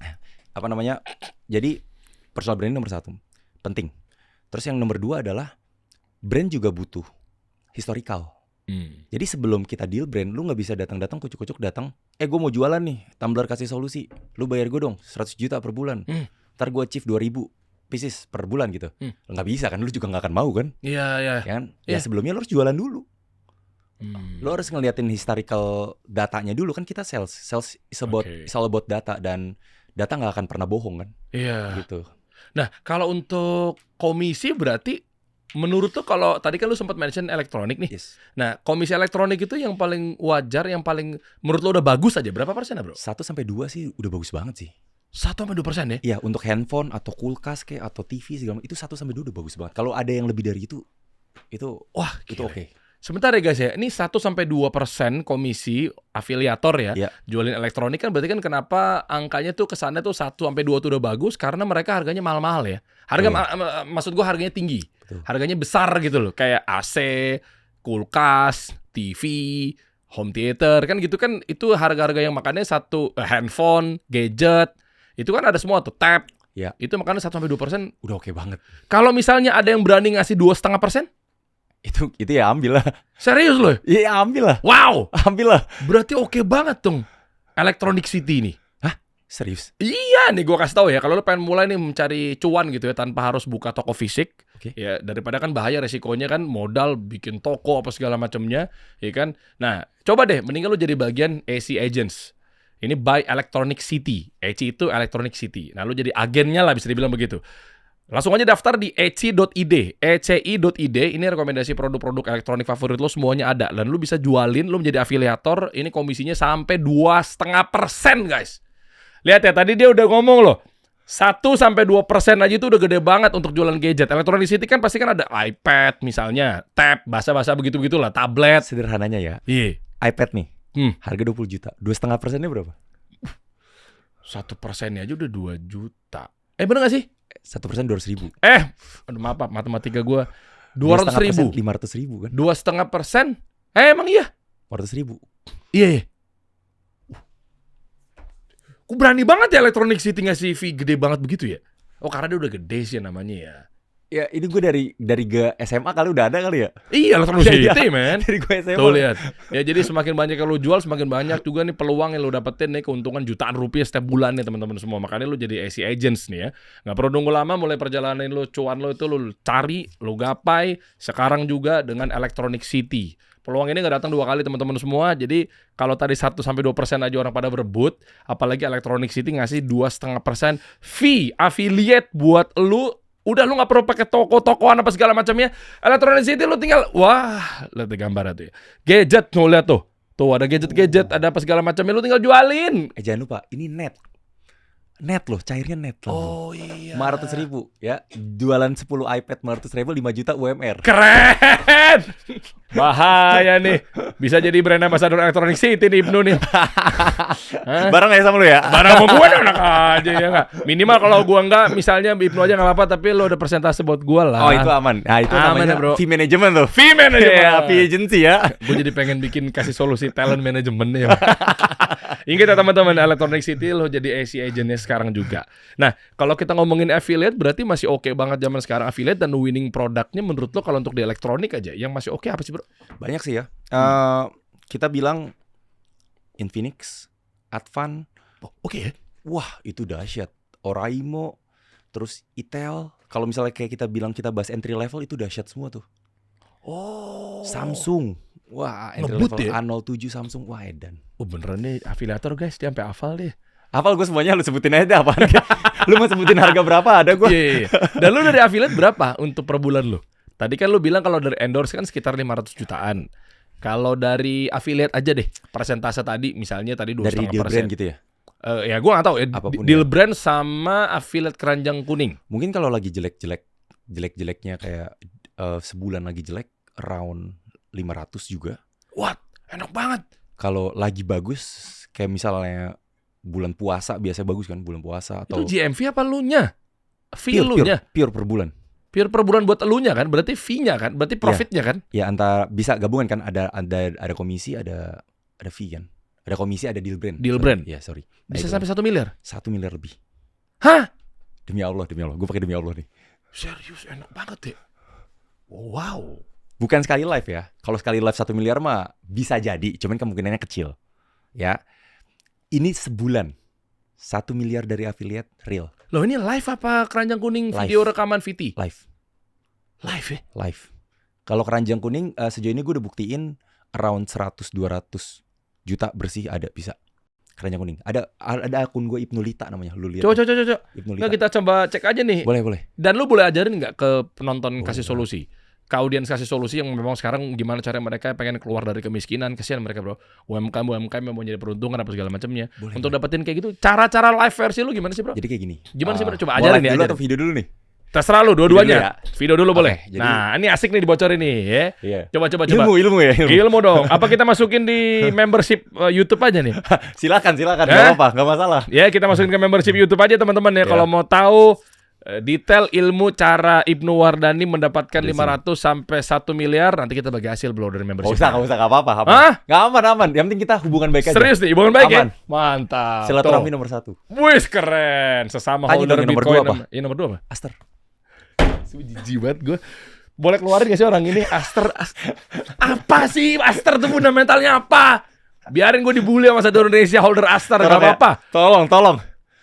Apa namanya? Jadi personal branding nomor 1. Penting. Terus yang nomor 2 adalah brand juga butuh historical. Jadi sebelum kita deal brand, lu gak bisa datang-datang kucuk-kucuk datang, gue mau jualan nih, Tumblr kasih solusi, lu bayar gue dong 100 juta per bulan. Ntar gue achieve 2.000 pieces per bulan gitu. Gak bisa kan, lu juga gak akan mau kan. Iya. Ya sebelumnya lu harus jualan dulu. Lu harus ngeliatin historical datanya dulu kan. Kita sales is all about data. Dan data gak akan pernah bohong kan. Iya gitu. Nah kalau untuk komisi berarti menurut tuh kalau tadi kan lu sempat mention elektronik nih. Yes. Nah, komisi elektronik itu yang paling wajar, yang paling menurut lu udah bagus aja. Berapa persen ya, bro? 1-2 sih udah bagus banget sih. 1-2% ya? Iya, untuk handphone atau kulkas kayak atau TV segala macam itu 1-2 udah bagus banget. Kalau ada yang lebih dari itu wah, itu oke. Sebentar ya guys ya, ini 1-2% komisi afiliator ya. Jualin elektronik kan berarti kan kenapa angkanya tuh kesannya tuh 1-2 tuh udah bagus karena mereka harganya mahal-mahal ya. Maksud gua harganya tinggi. Betul. Harganya besar gitu loh, kayak AC, kulkas, TV, home theater kan gitu kan, itu harga-harga yang makanya handphone, gadget, itu kan ada semua tuh, tab. Ya. Itu makanya 1-2% udah oke banget. Kalau misalnya ada yang berani ngasih 2,5%? Itu ya ambil lah. Serius loh? Iya ambil lah. Wow, ambil lah. Berarti oke banget dong Electronic City ini. Hah? Serius? Iya nih, gue kasih tahu ya, kalau lu pengen mulai nih mencari cuan gitu ya tanpa harus buka toko fisik, ya daripada kan bahaya resikonya kan modal bikin toko apa segala macamnya, ya kan. Nah, coba deh mendingan lu jadi bagian AC Agents. Ini by Electronic City. AC itu Electronic City. Nah, lu jadi agennya lah bisa dibilang begitu. Langsung aja daftar di eci.id, eci.id, ini rekomendasi produk-produk elektronik favorit lo semuanya ada. Dan lu bisa jualin, lu menjadi afiliator, ini komisinya sampai 2,5% guys. Lihat ya, tadi dia udah ngomong loh, 1-2% aja itu udah gede banget untuk jualan gadget. Electronic City kan pasti kan ada iPad misalnya, tab, bahasa-bahasa begitu-begitulah, tablet. Sederhananya ya, iPad nih, harga 20 juta, 2,5%-nya berapa? 1%-nya aja udah 2 juta. Bener gak sih? 1% 200.000. Aduh maaf, matematika gue 200.000. 500.000 kan? 2,5%? Emang iya? 400.000. Iya. Kok berani banget ya Electronic City ngasih fee gede banget begitu ya? Oh karena dia udah gede sih namanya ya. Ya ini gue dari SMA kali udah ada kali ya. Iya Electronic Iya. City man. Dari gue SMA. Tuh lihat. Ya jadi semakin banyak yang lu jual, semakin banyak juga nih peluang yang lu dapetin nih, keuntungan jutaan rupiah setiap bulan nih teman-teman semua. Makanya lu jadi AC agents nih ya. Nggak perlu nunggu lama, mulai perjalanan lu, cuan lu itu lu cari, lu gapai sekarang juga dengan Electronic City. Peluang ini nggak datang 2 kali teman-teman semua. Jadi kalau tadi 1-2% aja orang pada berebut, apalagi Electronic City ngasih 2,5% fee affiliate buat lu. Udah lu nggak perlu pakai toko-tokoan apa segala macamnya. Electronic City lu tinggal, wah, lihat gambarnya tuh ya. Gadget tuh lihat tuh. Tuh ada gadget-gadget, ada apa segala macamnya, lu tinggal jualin. Jangan lupa, ini net loh, cairnya net loh. Oh iya. 500.000 ya. Jualan 10 iPad 500.000, 5 juta UMR. Keren. Bahaya nih. Bisa jadi brand ambassador Electronic City nih Ibnu nih. Bareng ya sama lu ya? Barang sama gue enak aja ya nggak. Minimal kalau gua nggak, misalnya Ibnu aja nggak apa-apa, tapi lo ada persentase buat gua lah. Oh itu aman. Nah itu Aman namanya ya, bro. fee management tuh. Fee management. Ya, fee agency ya. Gue jadi pengen kasih solusi talent management nih. Ingat ya teman-teman, Electronic City lo jadi AC agentnya sekarang juga. Nah kalau kita ngomongin affiliate berarti masih oke banget zaman sekarang affiliate, dan winning produknya menurut lo kalau untuk di elektronik aja yang masih oke apa sih bro? Banyak sih ya. Kita bilang Infinix, Advan. Oh, oke. Wah itu dahsyat. Oraimo, terus Itel. Kalau misalnya kayak kita bilang kita bahas entry level itu dahsyat semua tuh. Oh. Samsung. Wah entry Ngebut level ya? A07 Samsung. Wah edan. Oh beneran nih afiliator guys, dia sampai hafal deh. Hafal gue semuanya, lu sebutin aja apaan. Lu mau sebutin harga berapa ada gue. Iya. Dan lu dari affiliate berapa untuk per bulan lu? Tadi kan lu bilang kalau dari endorse kan sekitar 500 jutaan. Kalau dari affiliate aja deh, persentase tadi misalnya tadi 2,5%. Dari deal brand gitu ya? Ya gue gak tahu ya, Apapun deal ya. brand sama affiliate keranjang kuning. Mungkin kalau lagi jelek-jeleknya kayak sebulan lagi jelek, around 500 juga. What? Enak banget. Kalau lagi bagus, kayak misalnya bulan puasa, biasanya bagus kan bulan puasa. Atau Itu GMV apa lunya? Fee lunya? pure per bulan. Pure per bulan buat elunya kan? Berarti fee-nya kan? Berarti profitnya kan? Ya antara bisa gabungan kan, ada komisi, ada fee kan. Ada komisi, ada deal brand. Deal brand? Ya sorry. Bisa Nah, sampai 1 miliar? 1 miliar lebih. Hah? Demi Allah. Gue pakai demi Allah nih. Serius enak banget ya? Wow. Bukan sekali live ya. Kalau sekali live 1 miliar mah bisa jadi, cuman kemungkinannya kecil. Ya. Ini sebulan 1 miliar dari affiliate real. Loh ini live apa keranjang kuning Live. video rekaman VT? Live. Live ya? Live. Kalau keranjang kuning sejauh ini gue udah buktiin around 100-200 juta bersih ada bisa. Keranjang kuning. Ada akun gue Ibnulita namanya. Lu lihat. Coba. Ibnulita. Nggak, kita coba cek aja nih. Boleh. Dan lu boleh ajarin nggak ke penonton kasih Boleh. solusi? Ke audiens kasih solusi yang memang sekarang gimana cara mereka pengen keluar dari kemiskinan. Kasihan mereka bro. UMKM yang mau jadi peruntungan apa segala macamnya. Boleh, Untuk dapetin kayak gitu. Cara-cara live versi lu gimana sih bro? Jadi kayak gini. Gimana sih bro? Coba mau ajarin live ya. dulu Ajarin. atau video dulu nih? Terserah lu dua-duanya. Video dulu boleh. jadi- Nah ini asik nih dibocorin nih ya. Iya. Coba. Ilmu ya. Ilmu dong. Apa kita masukin di membership YouTube aja nih? Silakan. Eh? Gak apa-apa, gak masalah. Ya kita masukin ke membership YouTube aja teman-teman ya. Ya. Kalau mau tahu detail ilmu cara Ibnu Wardani mendapatkan Dari 500 sampai 1 miliar, nanti kita bagi hasil bro dari membership. Gak usah, gak apa-apa. Hah? Gak aman. Yang penting kita hubungan baik aja. Serius nih, hubungan baik Aman. ya? Mantap. Silaturahmi Tuh. nomor 1. Wih keren. Sesama Tanya holder dong, yang nomor Bitcoin. dua apa? Yang nomor 2 apa? Aster. Jijik banget gue. Boleh keluarin gak sih orang ini? Aster. Apa sih Aster tuh fundamentalnya apa? Biarin gue dibully sama satu Indonesia holder Aster. Gak apa-apa. Tolong.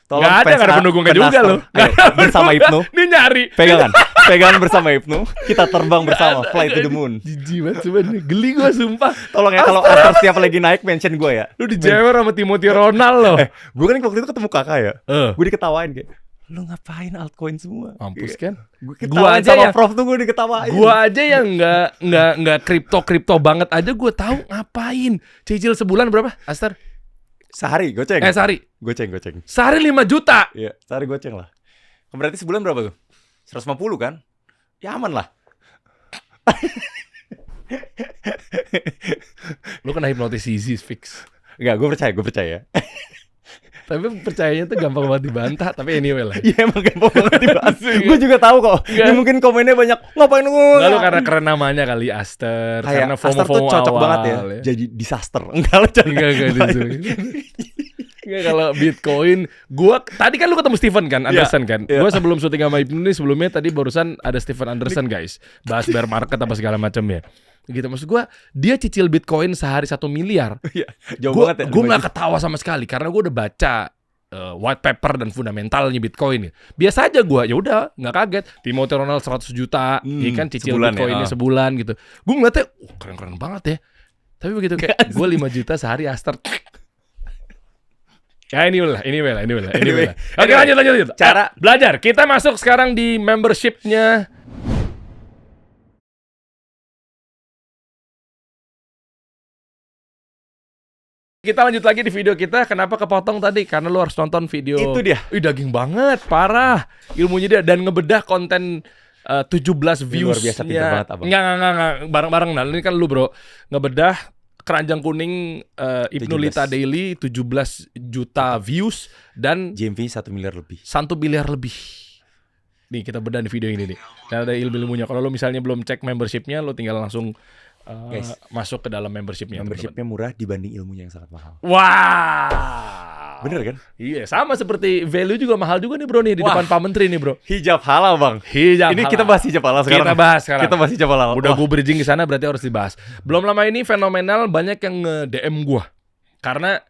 Gak ada, gak ada pendukungnya fans juga Aster. loh. Ayo, bersama Ibnu. Dia nyari. Pegangan bersama Ibnu. Kita terbang bersama, fly to the moon. Jijik banget sebenernya. Geli gue sumpah. Tolong ya, kalau Aster setiap lagi naik mention gue ya. Lu dijewer sama Timothy Ronald loh. Gue kan waktu itu ketemu kakak ya. Eh. Gue diketawain kayak, lu ngapain altcoin semua? Mampus kan? Gue Gua ketawain aja sama yang- Prof tuh, gue diketawain. Gua aja yang nggak kripto banget aja gue tahu ngapain. Cicil sebulan berapa? Aster? Sehari goceng. Sehari. Goceng. Sehari 5 juta. Iya, sehari goceng lah. Berarti sebulan berapa tuh? 150 kan? Ya aman lah. Lu kena hipnotis easy fix. Enggak, gue percaya. Tapi percayanya tuh gampang banget dibantah. Tapi anyway lah. Iya emang gampang banget dibahas. Gue juga tahu kok. Iya. Ya, mungkin komennya banyak. Ngapain lu? Lalu karena keren namanya kali Aster, karena Kayak Aster tuh FOMO cocok awal, banget ya. Jadi disaster. Enggak lah. Enggak Enggak, kalau Bitcoin, tadi kan lu ketemu Steven kan, Anderson kan. iya. Gua sebelum syuting sama Ibnu nih, sebelumnya tadi barusan ada Steven Anderson guys, bahas bear market apa segala macam ya. Gitu maksud gua, dia cicil Bitcoin sehari 1 miliar. Iya. Jauh banget ya. Gue nggak ketawa sama sekali karena gue udah baca white paper dan fundamentalnya Bitcoin. Biasa aja gue, ya udah nggak kaget. Timothy Ronald 100 juta, ya kan cicil sebulan Bitcoinnya ya. sebulan gitu. Gue ngeliatnya, keren-keren banget ya. Tapi begitu kayak gue 5 juta sehari Aster. Ya anyway lah. Oke, lanjut. Cara- Belajar. Kita masuk sekarang di membership-nya. Kita lanjut lagi di video kita. Kenapa kepotong tadi? Karena lu harus nonton video. Itu dia. Ih, daging banget, parah. Ilmunya dia dan ngebedah konten 17 views. luar biasa pinter banget, Abang. Enggak. Bareng-bareng. Nah, ini kan lu, Bro. Ngebedah keranjang kuning Ibnu 17. Lita Daily 17 juta views dan JMV 1 miliar lebih. 1 miliar lebih. Nih kita bedah di video ini nih. Dan ada ilmu-ilmunya. Kalau lo misalnya belum cek membershipnya, lo tinggal langsung Guys, masuk ke dalam membershipnya. Membershipnya murah dibanding ilmunya yang sangat mahal. Wah, Bener kan? Iya, sama seperti value juga mahal juga nih bro nih di Wah. depan Pak Menteri nih bro. Hijab halal bang. Hijab Ini halal. kita bahas hijab halal sekarang. Kita bahas sekarang. Kita bahas hijab halal. Udah Wah. gue bridging ke sana berarti harus dibahas. Belum lama ini fenomenal banyak yang nge-DM gue karena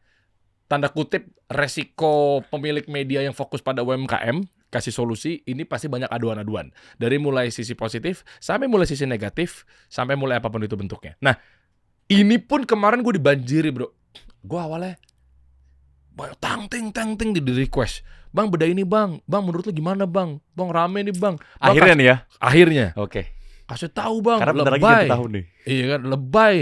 tanda kutip resiko pemilik media yang fokus pada UMKM kasih solusi ini pasti banyak aduan-aduan dari mulai sisi positif sampai mulai sisi negatif sampai mulai apapun itu bentuknya. Nah ini pun kemarin gue dibanjiri bro. Gue awalnya tang ting di request. Bang beda ini bang menurut lu gimana bang? Bang rame nih bang. Akhirnya nih ya. Akhirnya Oke. kasih tahu bang. Karena bentar lagi lebay. ganti tahun nih. Iya kan lebay.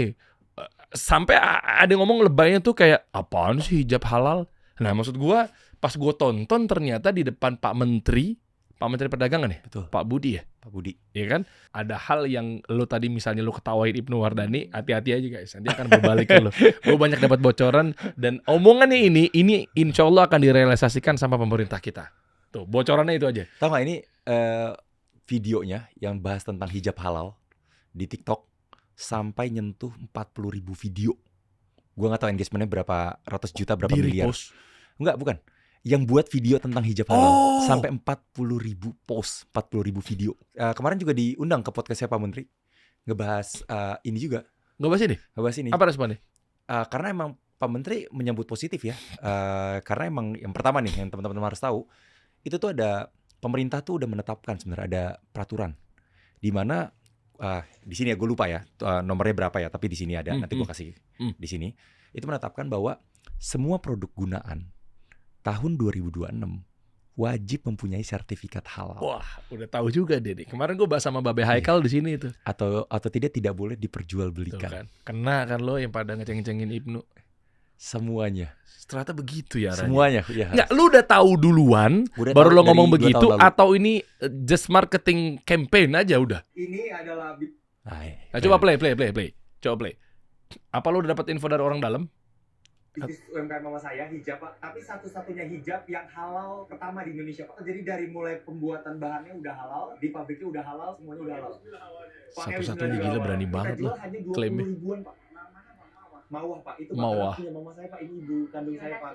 Sampai ada yang ngomong lebaynya tuh kayak apaan sih hijab halal? Nah maksud gua pas gua tonton ternyata di depan Pak Menteri Perdagangan ya? Betul. Pak Budi ya? Pak Budi. Iya kan? Ada hal yang lo tadi misalnya lo ketawain Ibnu Wardani, hati-hati aja guys. Nanti akan berbalik ke lo. Gue banyak dapat bocoran dan omongannya ini insya Allah akan direalisasikan sama pemerintah kita. Tuh bocorannya itu aja. Tahu nggak ini videonya yang bahas tentang hijab halal di TikTok sampai nyentuh 40.000 video. Gua nggak tahu engagementnya berapa ratus juta, berapa Di miliar. repost. Enggak, bukan. Yang buat video tentang hijab halal sampai 40.000 post, 40.000 video. Kemarin juga diundang ke podcastnya Pak Menteri ngebahas ini juga. Nggak bahas ini? Ngebahas ini. Apa responnya? Karena emang Pak Menteri menyambut positif ya. Karena emang yang pertama nih yang teman-teman harus tahu itu tuh ada pemerintah tuh udah menetapkan sebenarnya ada peraturan di mana di sini ya gue lupa ya nomornya berapa ya, tapi di sini ada nanti gue kasih di sini itu menetapkan bahwa semua produk gunaan tahun 2026 wajib mempunyai sertifikat halal. Wah, udah tahu juga deh. Kemarin gue bahas sama Babe Haikal di sini itu. Atau tidak boleh Tuh diperjualbelikan. kan. Kena kan lo yang pada ngeceng-ngecengin Ibnu. Semuanya. Ternyata begitu ya. Semuanya. Ya. Nggak, lu udah tahu duluan, Udah baru tahu lo dari ngomong 2 begitu, tahun lalu. atau ini just marketing campaign aja udah. Ini adalah Nah, coba play. Coba play. Apa lo udah dapat info dari orang dalam? bisnis UMKM mama saya hijab Pak, tapi satu-satunya hijab yang halal pertama di Indonesia Pak. Jadi dari mulai pembuatan bahannya udah halal, di pabriknya udah halal, semuanya udah halal. Satu-satunya gila berani banget lo. lo. Hanya klaimnya. 20 ribuan Pak. Mawah Pak, itu Pak, Mawah. punya mama saya Pak, ini ibu kandung saya Pak.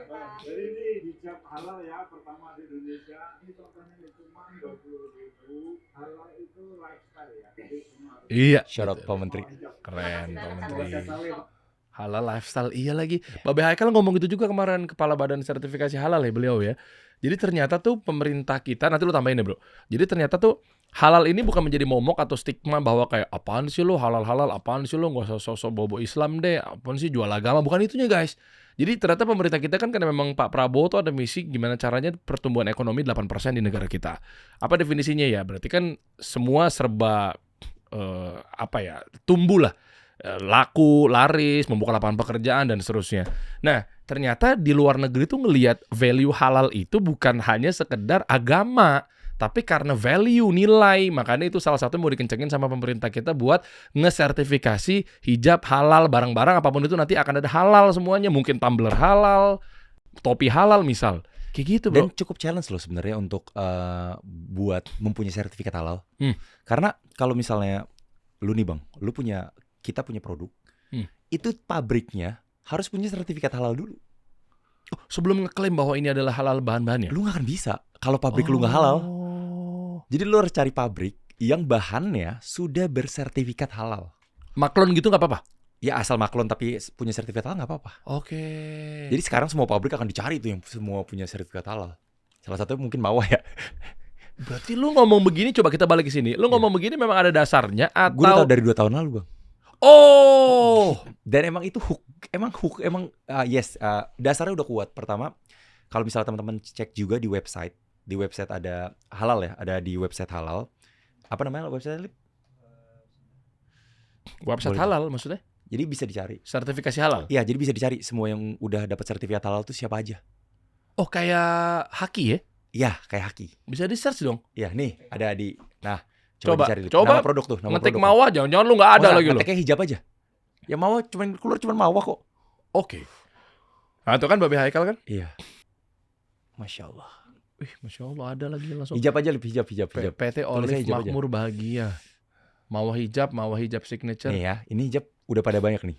Jadi ini hijab halal ya, pertama di Indonesia. Ini contohnya cuma 20.000. Halal itu lifestyle ya. Jadi semua harus Iya. Shout out Pak Menteri. Keren Pak Menteri. Saya saleh, Pak. Halal lifestyle iya lagi. Babe Haikal ngomong gitu juga kemarin, kepala badan sertifikasi halal ya beliau ya. Jadi ternyata tuh pemerintah kita, nanti lu tambahin ya bro. Jadi ternyata tuh halal ini bukan menjadi momok atau stigma bahwa kayak apaan sih lo halal-halal, apaan sih lo nggak usah sosok bobo Islam deh, apaan sih jual agama, bukan itunya guys. Jadi ternyata pemerintah kita kan karena memang Pak Prabowo tuh ada misi gimana caranya pertumbuhan ekonomi 8% di negara kita. Apa definisinya ya? Berarti kan semua serba tumbuh lah. Laku, laris, membuka lapangan pekerjaan dan seterusnya. Nah, ternyata di luar negeri tuh ngelihat value halal itu bukan hanya sekedar agama, tapi karena value, nilai. Makanya itu salah satu mau dikencengin sama pemerintah kita buat ngesertifikasi hijab halal, barang-barang apapun itu nanti akan ada halal semuanya. Mungkin tumbler halal, topi halal misal. Kayak gitu, Dan bro. cukup challenge loh sebenarnya untuk buat mempunyai sertifikat halal. Hmm. Karena kalau misalnya lu nih Bang, kita punya produk, itu pabriknya harus punya sertifikat halal dulu. Sebelum ngeklaim bahwa ini adalah halal bahan-bahannya. Lu gak akan bisa kalau pabrik lu gak halal. Jadi lu harus cari pabrik yang bahannya sudah bersertifikat halal. Maklon gitu nggak apa-apa? Ya asal maklon tapi punya sertifikat halal gak apa-apa. Oke. Jadi sekarang semua pabrik akan dicari tuh yang semua punya sertifikat halal. Salah satunya mungkin Mawah ya. Berarti lu ngomong begini, coba kita balik ke sini. Lu ngomong begini memang ada dasarnya Gue udah atau? tahu dari 2 tahun lalu Bang. Oh, Dan emang itu dasarnya udah kuat. Pertama, kalau misalnya teman-teman cek juga di website ada halal ya, ada di website halal. Apa namanya website? website Boleh. halal maksudnya? Jadi bisa dicari. Sertifikasi halal. Iya, jadi bisa dicari semua yang udah dapat sertifikat halal itu siapa aja. Oh, kayak Haki ya? Iya, kayak Haki. Bisa di-search dong. Iya, nih ada di. Nah, Coba, dicari. coba Nama produk tuh, nama Ngetik produk. Mawah, jangan-jangan lu nggak ada lagi lo. Ngetiknya hijab aja. Ya Mawah keluar Mawah kok. Oke. Nah, itu kan Babe Haikal kan? Iya. Masya Allah. Wih, Masya Allah ada lagi langsung. Hijab aja lebih hijab. PT Tulisnya Olive hijab aja. Makmur Bahagia. Mawah hijab signature. Nih ya, ini hijab udah pada banyak nih.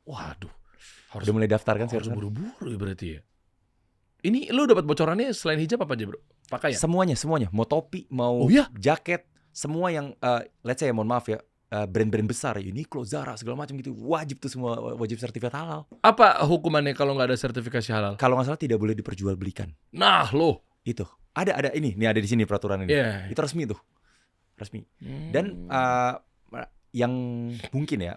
Waduh. Harus Udah mulai daftar kan harus sekarang. buru-buru ya berarti ya. Ini lu dapat bocorannya selain hijab apa aja, Bro? Pakaian. Semuanya. Mau topi, mau Oh iya? jaket, semua yang let's say mohon maaf ya, brand-brand besar, Uniqlo, Zara segala macam gitu, wajib tuh semua wajib sertifikat halal. Apa hukumannya kalau nggak ada sertifikasi halal? Kalau nggak salah tidak boleh diperjualbelikan. Nah, lo. Itu. Ada ini ada di sini peraturan ini. Iya. Itu resmi tuh. Resmi. Dan yang mungkin ya.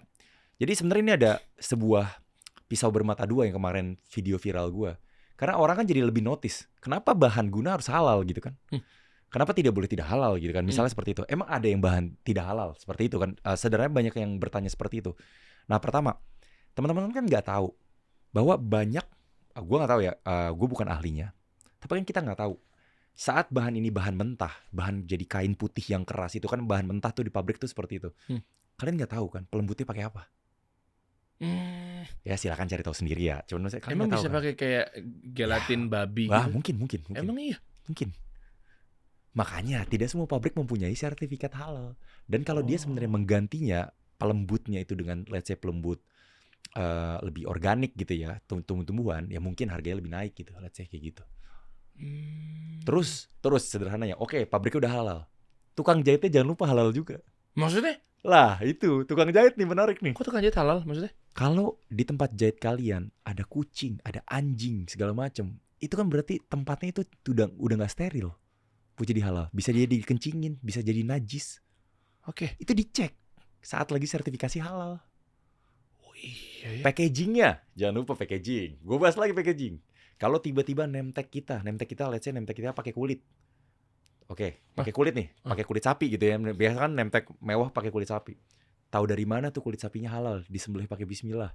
Jadi sebenarnya ini ada sebuah pisau bermata dua yang kemarin video viral gua. Karena orang kan jadi lebih notice. Kenapa bahan guna harus halal gitu kan? Kenapa tidak boleh tidak halal gitu kan? Misalnya seperti itu. Emang ada yang bahan tidak halal seperti itu kan? Sebenarnya banyak yang bertanya seperti itu. Nah pertama, teman-teman kan nggak tahu bahwa banyak, gue nggak tahu ya, gue bukan ahlinya. Tapi kan kita nggak tahu. Saat bahan ini bahan mentah, bahan jadi kain putih yang keras itu kan bahan mentah tuh di pabrik tuh seperti itu. Kalian nggak tahu kan pelembutnya pakai apa? Ya silakan cari tahu sendiri ya. Cuman kalian Emang nggak bisa tahu kan? pakai kayak gelatin babi Wah, gitu? mungkin. Emang iya? Mungkin. Makanya tidak semua pabrik mempunyai sertifikat halal. Dan kalau dia sebenarnya menggantinya pelembutnya itu dengan let's say pelembut lebih organik gitu ya, tumbuh-tumbuhan, ya mungkin harganya lebih naik gitu, let's say kayak gitu. Terus sederhananya, oke, pabriknya udah halal. Tukang jahitnya jangan lupa halal juga. Maksudnya? Lah, itu tukang jahit nih menarik nih. Kok tukang jahit halal maksudnya? Kalau di tempat jahit kalian ada kucing, ada anjing segala macam, itu kan berarti tempatnya itu udah nggak steril. Jadi halal, bisa jadi dikencingin, bisa jadi najis. Oke. Itu dicek saat lagi sertifikasi halal. Oh iya ya. Packagingnya, jangan lupa packaging. Gue bahas lagi packaging. Kalau tiba-tiba name tag kita, let's say name tag kita pakai kulit. Oke, pakai kulit nih, pakai kulit sapi gitu ya. Biasa kan name tag mewah pakai kulit sapi. Tahu dari mana tuh kulit sapinya halal? Disembelih pakai bismillah.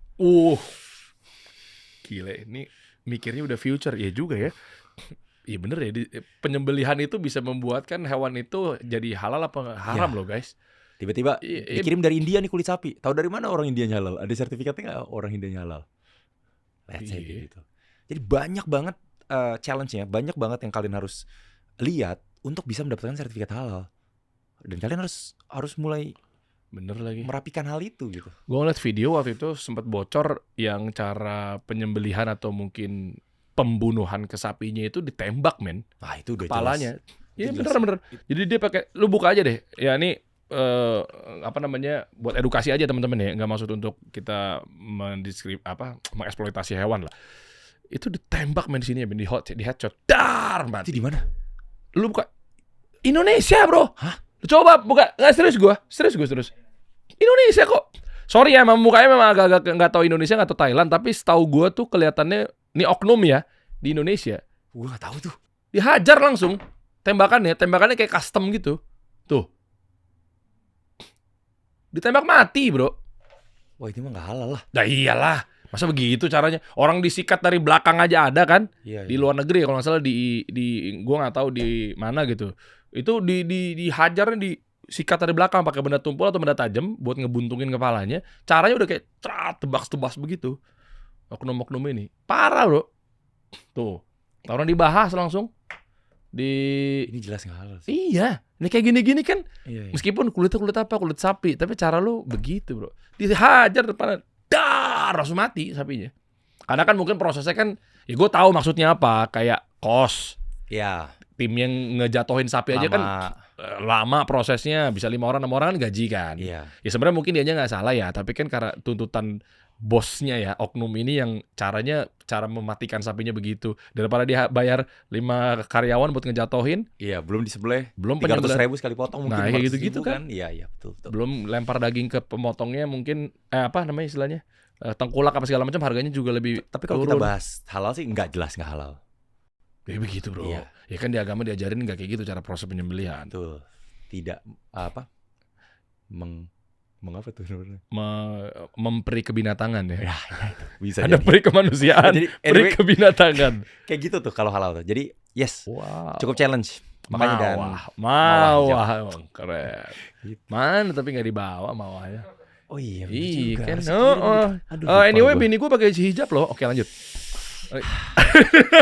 Gile, ini mikirnya udah future ya juga ya. Iya bener ya, penyembelihan itu bisa membuatkan hewan itu jadi halal apa haram loh guys. Tiba-tiba dikirim dari India nih kulit sapi. Tahu dari mana orang Indianya halal? Ada sertifikatnya nggak orang Indianya halal? Let's say gitu. Jadi banyak banget challenge-nya, banyak banget yang kalian harus lihat untuk bisa mendapatkan sertifikat halal. Dan kalian harus mulai bener lagi merapikan hal itu gitu. Gue ngeliat video waktu itu sempat bocor yang cara penyembelihan atau mungkin pembunuhan ke sapinya itu ditembak men. Nah itu udah Kepalanya. Iya Itu jelas. bener. Jadi dia pakai, lu buka aja deh. Ya ini buat edukasi aja teman-teman ya, nggak maksud untuk kita mengeksploitasi hewan lah. Itu ditembak men di sini ya, di headshot. Dar, mati. Itu di mana? Lu buka Indonesia, bro. Hah? Lu coba buka. Nggak, serius. Indonesia kok. Sorry ya, mukanya memang agak-agak nggak tahu Indonesia, nggak tahu Thailand, tapi setahu gue tuh kelihatannya ini oknum ya di Indonesia. Gue nggak tahu tuh. Dihajar langsung. Tembakannya kayak custom gitu. Tuh. Ditembak mati, bro. Wah itu mah nggak halal lah. Nah iyalah. Masa begitu caranya? Orang disikat dari belakang aja ada kan? Iya, Di luar negeri kalau nggak salah di gua nggak tahu di mana gitu. Itu dihajarnya disikat dari belakang pakai benda tumpul atau benda tajam buat ngebuntungin kepalanya. Caranya udah kayak tebas-tebas begitu. Oknum-oknum ini. Parah, bro. Tuh. Orang dibahas langsung di Ini jelas nggak halal sih. iya, ini kayak gini-gini kan Iya, iya. meskipun kulitnya kulit apa? Kulit sapi, tapi cara lu begitu, Bro. Dihajar depan dar langsung mati sapinya. Karena kan mungkin prosesnya kan ya gue tahu maksudnya apa, kayak kos. Iya. Tim yang ngejatohin sapi aja kan Lama. lama prosesnya, bisa 5 orang 6 orang kan gaji kan. Iya. Ya sebenarnya mungkin dia nggak salah ya, tapi kan karena tuntutan bosnya ya, oknum ini yang cara mematikan sapinya begitu. Daripada dia bayar 5 karyawan buat ngejatohin, Iya, belum disembelih. belum 300.000 sekali potong mungkin. Nah, kayak 500.000 gitu-gitu kan. Iya, iya, betul, betul. belum lempar daging ke pemotongnya mungkin apa namanya istilahnya? Tengkulak apa segala macam harganya juga lebih Tapi kalau kita turun. bahas halal sih nggak jelas nggak halal. Ya begitu, Bro. Iya. Ya kan di agama diajarin nggak kayak gitu cara proses penyembelihan. Betul. Tidak apa? Mengapa tuh namanya? Memperi kebinatangan ya. Ya, ya itu. Bisa Ada jadi. peri kemanusiaan, Jadi peri anyway, kebinatangan. kayak gitu tuh kalau halal tuh. Jadi yes, Wow. cukup challenge. Makanya dan mawah emang keren. Gitu. Mana tapi nggak dibawa mawahnya. oh iya, bener Iya juga. kan. Harus kirim gitu. Aduh, lupa Anyway, gua. bini gue pakai hijab loh. Oke lanjut.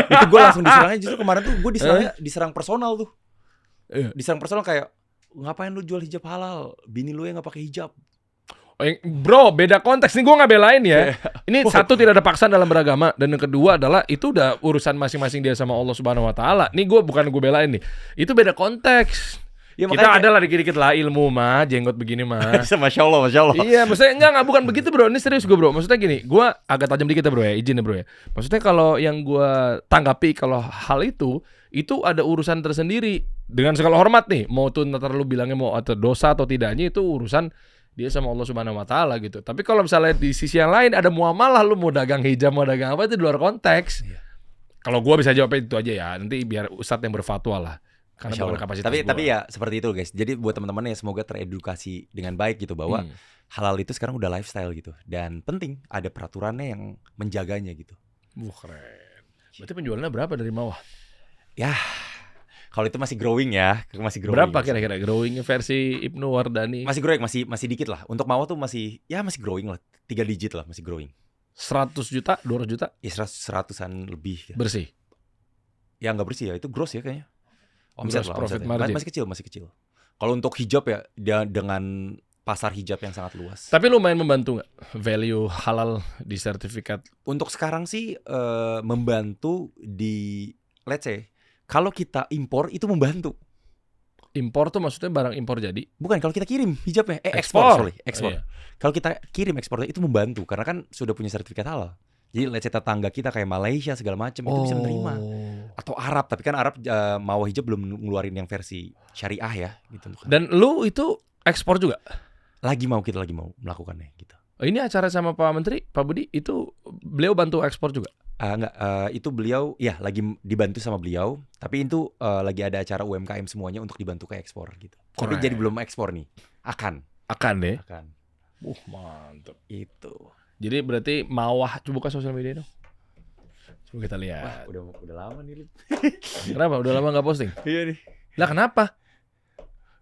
Itu gue langsung diserangnya justru kemarin tuh gue diserang personal tuh. Iya. Diserang personal kayak ngapain lu jual hijab halal? Bini lu yang nggak pakai hijab. Bro, beda konteks nih gue nggak belain ya. Ini Oh. satu tidak ada paksaan dalam beragama dan yang kedua adalah itu udah urusan masing-masing dia sama Allah Subhanahu Wa Taala. Nih gue bukan gue belain nih. Itu beda konteks. Ya, Kita ada lah dikit-dikit lah ilmu mah, jenggot begini mah. Masya Allah, Masya Allah. Iya, maksudnya enggak bukan begitu bro. Ini serius gue bro. Maksudnya gini, gue agak tajam dikit ya bro ya, izin ya bro ya. Maksudnya kalau yang gue tanggapi kalau hal itu ada urusan tersendiri. Dengan segala hormat nih, mau tuh ntar lu bilangnya mau atau dosa atau tidaknya itu urusan dia sama Allah Subhanahu Wa Taala gitu. Tapi kalau misalnya di sisi yang lain ada muamalah, lu mau dagang hijab mau dagang apa itu di luar konteks. Iya. Kalau gue bisa jawabnya itu aja ya. Nanti biar ustadz yang berfatwa lah. Karena Masya bukan Allah. kapasitas Tapi gua. ya seperti itu guys. Jadi buat teman-teman ya semoga teredukasi dengan baik gitu bahwa halal itu sekarang udah lifestyle gitu dan penting ada peraturannya yang menjaganya gitu. Keren. Berarti penjualannya berapa dari bawah? Ya kalau itu masih growing ya, masih growing. Berapa kira-kira growing versi Ibnu Wardani? Masih growing, masih dikit lah. Untuk Mawar tuh masih growing lah, 3 digit lah masih growing. 100 juta, 200 juta Ya 100-an lebih. Ya. bersih. Ya nggak bersih ya, itu gross ya kayaknya. Gross profit margin. Masih kecil. Kalau untuk hijab ya dengan pasar hijab yang sangat luas. Tapi lumayan membantu nggak value halal di sertifikat? Untuk sekarang sih membantu di let's say kalau kita impor itu membantu. Impor tuh maksudnya barang impor jadi? Bukan kalau kita kirim hijabnya, Ekspor. ekspor. Oh, iya. Kalau kita kirim ekspornya itu membantu karena kan sudah punya sertifikat halal. Jadi let's say tetangga kita kayak Malaysia segala macam itu bisa menerima. Atau Arab, tapi kan Arab mau hijab belum ngeluarin yang versi syariah ya gitu. Dan lu itu ekspor juga? Kita lagi mau melakukannya gitu. Ini acara sama Pak Menteri, Pak Budi, itu beliau bantu ekspor juga? Enggak, itu beliau ya lagi dibantu sama beliau, tapi itu lagi ada acara UMKM semuanya untuk dibantu ke ekspor gitu. Tapi Keren. jadi belum ekspor nih. Akan. Deh. Mantap. Itu. Jadi berarti Mawah, coba buka sosial media dong. Coba kita lihat. Udah lama nih. Kenapa? Udah lama nggak posting? Iya nih. Lah kenapa?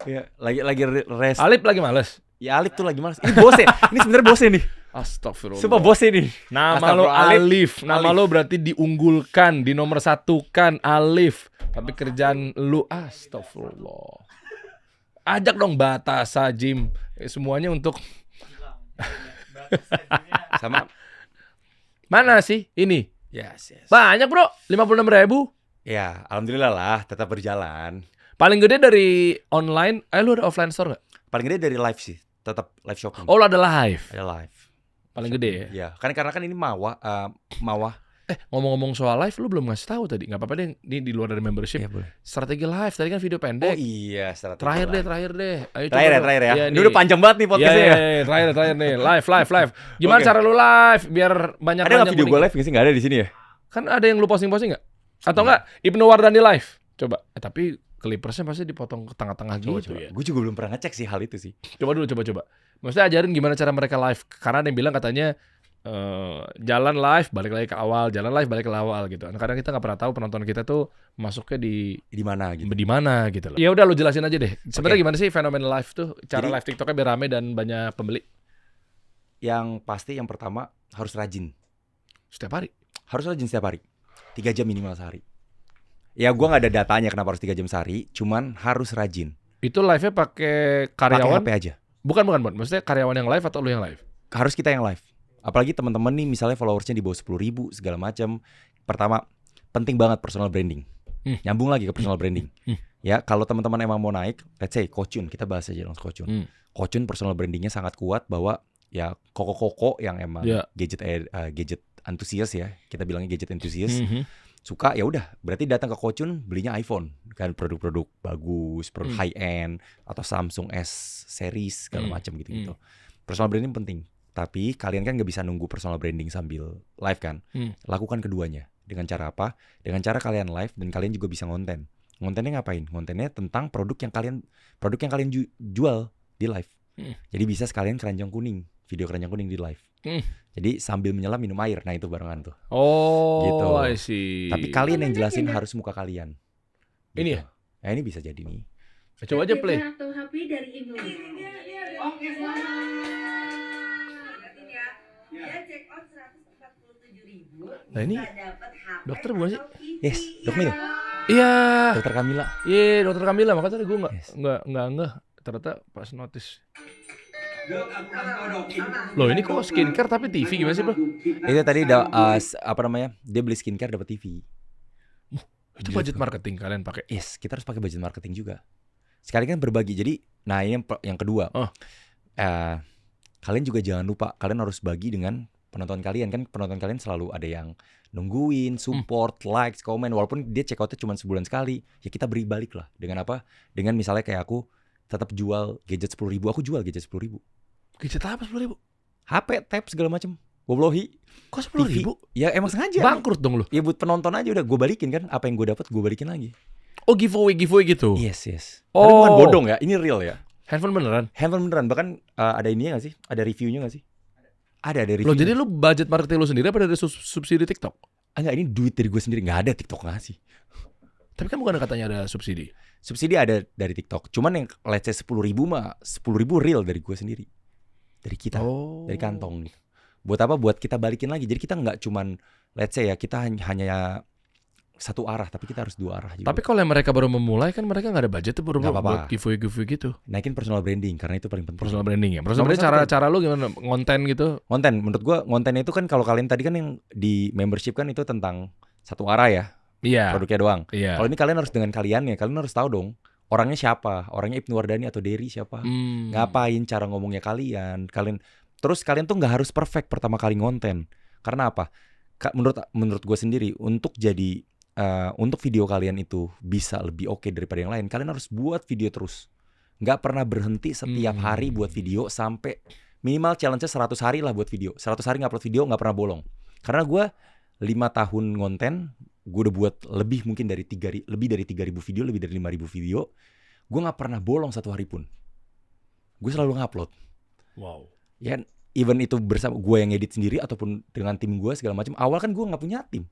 Ya, lagi rest. Alip lagi males. Ya Alip tuh lagi malas. Ini bosnya. Ini sebenarnya bosnya nih. Astagfirullah. Sumpah bosnya nih. Nama lo Astagfirullah, Alif. Nama Alif. lo berarti diunggulkan, di nomor satukan Alif. Tapi kerjaan lu astagfirullah. Ajak dong Batasa, Jim. Semuanya untuk Sama. mana sih ini? Yes. Banyak bro, 56.000. Ya, alhamdulillah lah, tetap berjalan. Paling gede dari online, lu ada offline store gak? Paling gede dari live sih, tetap live shopping. Oh lu ada live, Ada live. paling gede ya? Ya, karena kan ini Mawah. Ngomong-ngomong soal live, lu belum ngasih tahu tadi. Gak apa-apa deh, ini di luar dari membership. Iya, boleh. Strategi live, tadi kan video Oh pendek. iya, strategi Terakhir live. deh. Ayo coba Terakhir dong. ya. Iya, Ini nih. udah panjang banget nih Iya, podcastnya ya. terakhir nih. Live. Gimana Oke. cara lu live biar banyak Ada nggak nanya video kuning? gue live nggak sih? Nggak ada di sini ya? Kan ada yang lu posting gak? Atau enggak Ibnu Wardani live? Coba. Tapi clippersnya pasti dipotong ke tengah-tengah gitu ya. Gue juga belum pernah ngecek sih hal itu sih. Coba. Maksudnya ajarin gimana cara mereka live. Karena ada yang bilang katanya jalan live balik lagi ke awal, jalan live balik ke awal gitu. Kadang kita nggak pernah tahu penonton kita tuh masuknya di Di mana gitu? gitu loh. Ya udah lu jelasin aja deh. Sebenarnya Oke. gimana sih fenomena live tuh? Cara Jadi- live TikToknya biar rame dan banyak pembeli Yang pasti yang pertama harus rajin. setiap hari. Harus rajin setiap hari. 3 jam minimal sehari. Ya gue nggak ada datanya kenapa harus 3 jam sehari, cuman harus rajin. Itu live-nya pakai Pakai karyawan? HP aja. Bukan. Maksudnya karyawan yang live atau lu yang live? Harus kita yang live. Apalagi teman-teman nih misalnya followersnya di bawah 10.000 segala macam. Pertama, penting banget personal branding. Nyambung lagi ke personal branding. Ya, kalau teman-teman emang mau naik, let's say Coachun, kita bahas aja langsung Coachun. Coachun personal brandingnya sangat kuat bahwa ya koko-koko yang emang gadget antusias ya, kita bilangnya gadget antusias. Suka ya udah, berarti datang ke Coachun belinya iPhone, kan produk-produk bagus, produk high end atau Samsung S series segala macam gitu-gitu. Personal branding penting. Tapi kalian kan nggak bisa nunggu personal branding sambil live kan. Lakukan keduanya. Dengan cara apa? Dengan cara kalian live dan kalian juga bisa ngonten. Ngontennya ngapain? Ngontennya tentang produk yang kalian jual di live. Jadi bisa sekalian keranjang kuning, video keranjang kuning di live. Jadi sambil menyelam minum air. Nah itu barengan tuh. Oh, Gitu. I see. Tapi kalian yang jelasin harus muka kalian. Gitu. Ini ya? Ya ini bisa jadi nih. Coba aja play. Atau HP dari Indonesia. Oke, selamat. Dia check out 147.000. Nah, ini dapat HP dokter bukan sih? atau PC. Yes, Dok Mil. Iya. Dokter Kamila. Iya, dokter Kamila. Makanya tadi gue Yes. nggak. Ternyata pas notice. Dok, aku kasih tau dok. Loh ini kok skincare tapi TV gimana sih bro? Itu tadi apa namanya? Dia beli skincare dapat TV. Itu budget marketing kalian pakai. Yes, kita harus pakai budget marketing juga. Sekali kan berbagi. Jadi, nah ini yang kedua. Kalian juga jangan lupa, kalian harus bagi dengan penonton kalian. Kan penonton kalian selalu ada yang nungguin, support, likes, komen. Walaupun dia check out-nya cuma sebulan sekali. Ya kita beri balik lah. Dengan apa? Dengan misalnya kayak aku tetap jual gadget 10.000. Aku jual gadget 10.000. Gadget apa 10.000? HP, tab, segala macam. Woblohi. Kok 10.000? Ya emang sengaja. Bangkrut dong lu. Ya buat penonton aja udah gue balikin kan. Apa yang gue dapat gue balikin lagi. Oh giveaway gitu. Yes. Oh. Tapi bukan bodong ya. Ini real ya. Handphone beneran? Handphone beneran. Bahkan ada ininya gak sih? Ada reviewnya gak sih? Ada review. Loh jadi lu budget marketing lu sendiri apa dari subsidi TikTok? Enggak, ini duit dari gue sendiri. Gak ada TikTok ngasih. Tapi kan bukan katanya ada subsidi. Subsidi ada dari TikTok. Cuman yang let's say 10.000 mah 10.000 real dari gue sendiri. Dari kita. Dari kantong gitu. Buat apa? Buat kita balikin lagi. Jadi kita gak cuman let's say ya kita hanya satu arah, tapi kita harus dua arah juga. Tapi kalau yang mereka baru memulai kan mereka nggak ada budget tuh baru Nggak apa-apa. buat giveaway gitu. Naikin personal branding karena itu paling penting. Personal branding ya. Personal Nomor branding satu. cara lu gimana? Ngonten gitu? Konten, menurut gua konten itu kan kalau kalian tadi kan yang di membership kan itu tentang satu arah ya, Iya. produknya doang. Iya. Kalau ini kalian harus dengan kaliannya, kalian harus tahu dong orangnya siapa, orangnya Ibnu Wardani atau Dery siapa, ngapain, cara ngomongnya kalian terus kalian tuh nggak harus perfect pertama kali ngonten. Karena apa? Menurut gue sendiri untuk jadi untuk video kalian itu bisa lebih oke daripada yang lain, kalian harus buat video terus. Nggak pernah berhenti setiap hari buat video sampai minimal challenge-nya 100 hari lah buat video. 100 hari ngupload video nggak pernah bolong. Karena gue 5 tahun ngonten, gue udah buat lebih dari 3.000 video, lebih dari 5.000 video. Gue nggak pernah bolong satu hari pun. Gue selalu ngupload. Wow. Ya, even itu bersama gue yang edit sendiri ataupun dengan tim gue segala macam. Awal kan gue nggak punya tim.